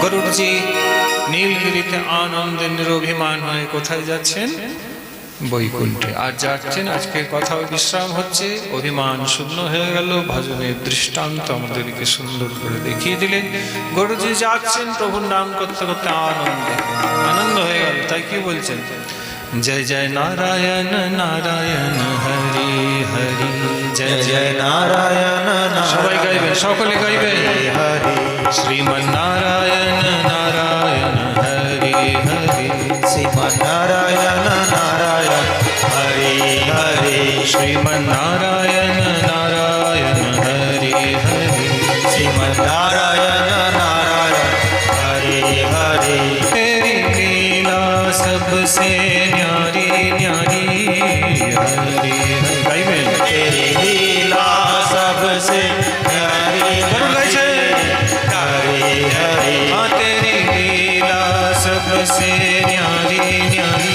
গরুড়জি নীলগিরিতে আনন্দে নিরভিমান হয়ে কোথায় যাচ্ছেন? বৈকুণ্ঠে। আর যাচ্ছেন, আজকের কথা বিশ্রাম হচ্ছে। অভিমান শূন্য হয়ে গেল, ভজনের দৃষ্টান্ত আমাদেরকে সুন্দর করে দেখিয়ে দিলেন। গরুজি যাচ্ছেন প্রভুর নাম করতে করতে আনন্দে, আনন্দ হয়ে গেল। তাই কি বলছেন? জয় জয় নারায়ণ নারায়ণ হরি হরি, জয় জয় নারায়ণ। সবাই গাইবেন, সকলে গাইবেন হরি। শ্রীমন নারায়ণ নারায়ণ হরি হরি, শ্রীমন নারায়ণ নারায়ণ হরি হরি, শ্রীমন নারায়ণ নারায়ণ হরি হরি, শ্রীমন নারায়ণ নারাयण हरि हरि। तेरी लीला सबसे न्यारी न्यारी हरि हरि। तेरी लीला सबसे न्यारी हरि हरि। हाँ तेरी लीला सबसे न्यारी न्यारी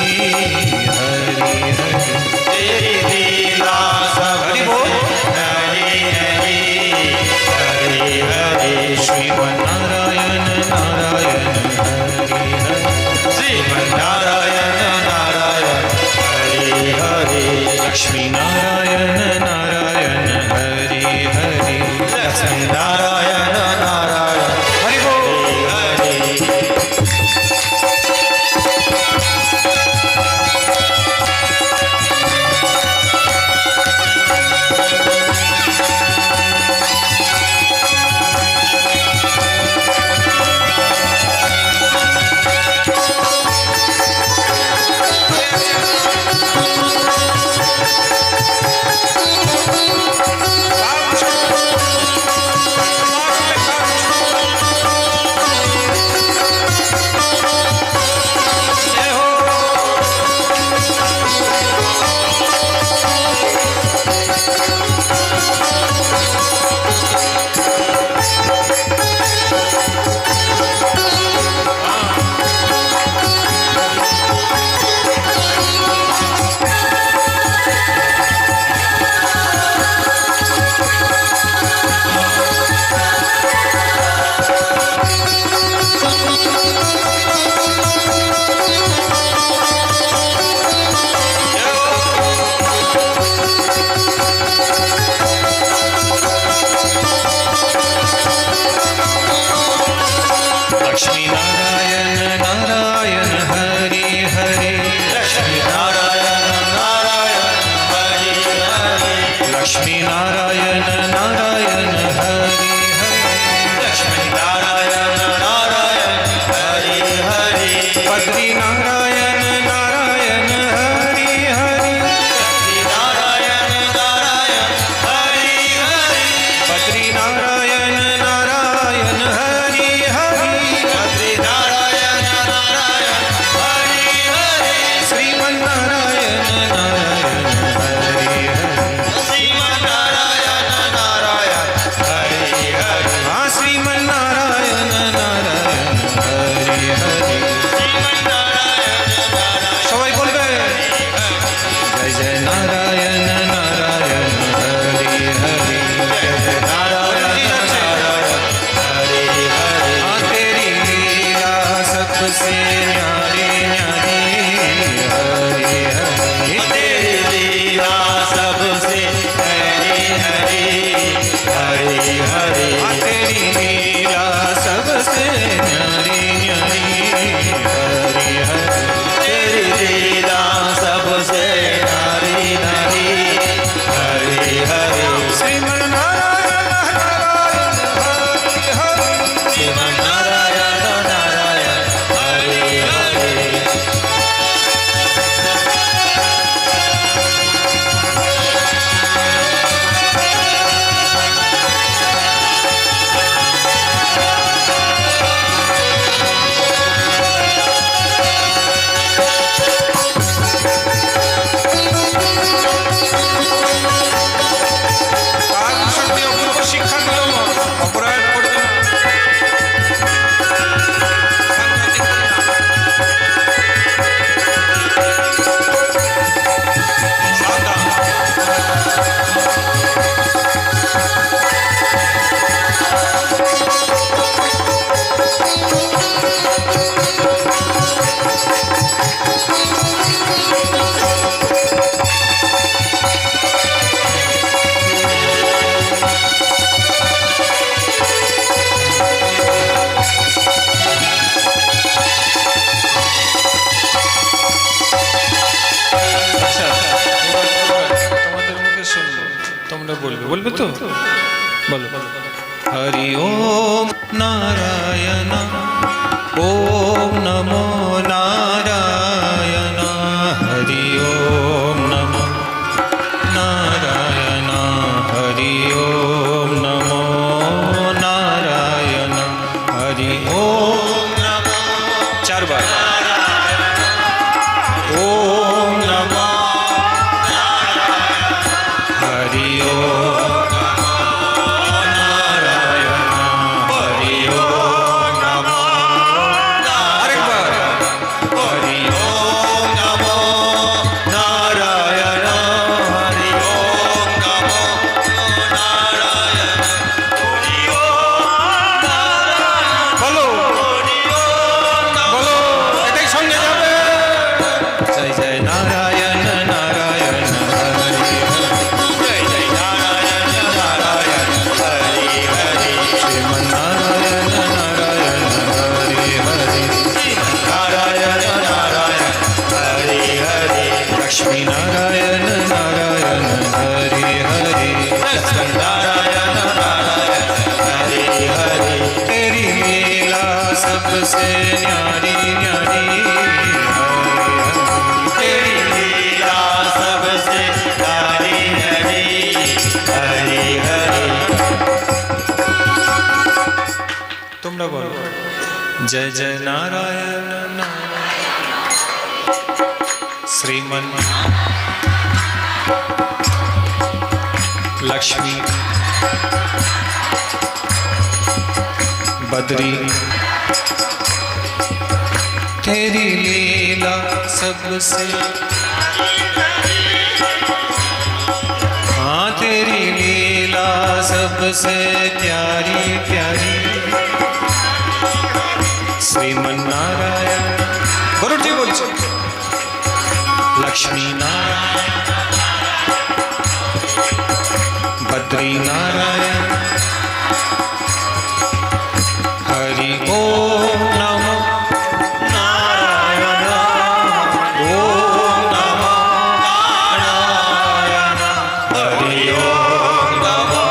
हरि हरि। तेरी लीला सबसे न्यारी न्यारी हरि हरि। श्रीमन नारायण नारायण हरि हरि, श्रीमन नारायण नारायण हरि हरि। लक्ष्मी नारायण नारायण তোমরা বলবে তো বলো। हरि ओम नारायण ओम नमो नारायण हरि ओम नमो नारायण हरि ओम नमो नारायण हरि ओम नमो 4 बार ओम नमो हरि ओम सबसे न्यारी न्यारी तेरी लीला सबसे न्यारी न्यारी हरि हरि। तुमरा बोलो जय जय नारायण नारायण श्रीमन लक्ष्मी बद्री तेरी लीला सबसे हाँ तेरी लीला सबसे प्यारी प्यारी श्रीमन नारायण गुरु जी बोल लक्ष्मी नारायण बद्री नारायण हरि ओम नमो नारायण ओम नमो नारायण हरि ओम नमो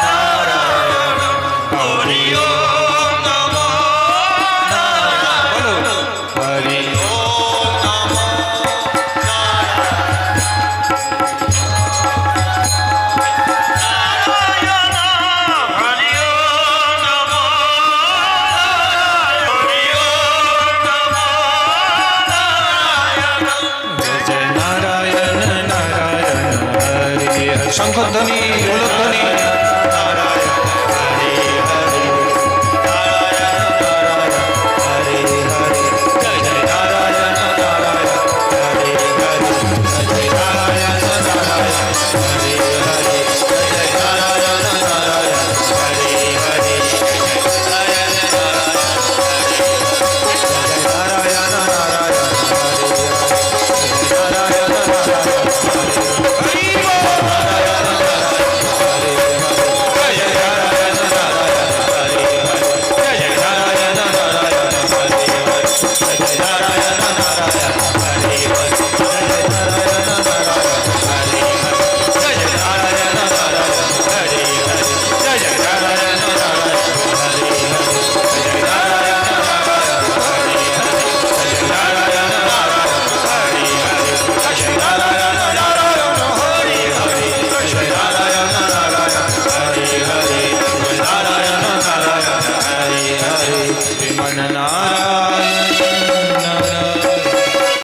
नारायण हरि ओम नमो नारायण हरि ओम नमो शंखध्वनि ढोलध्वनि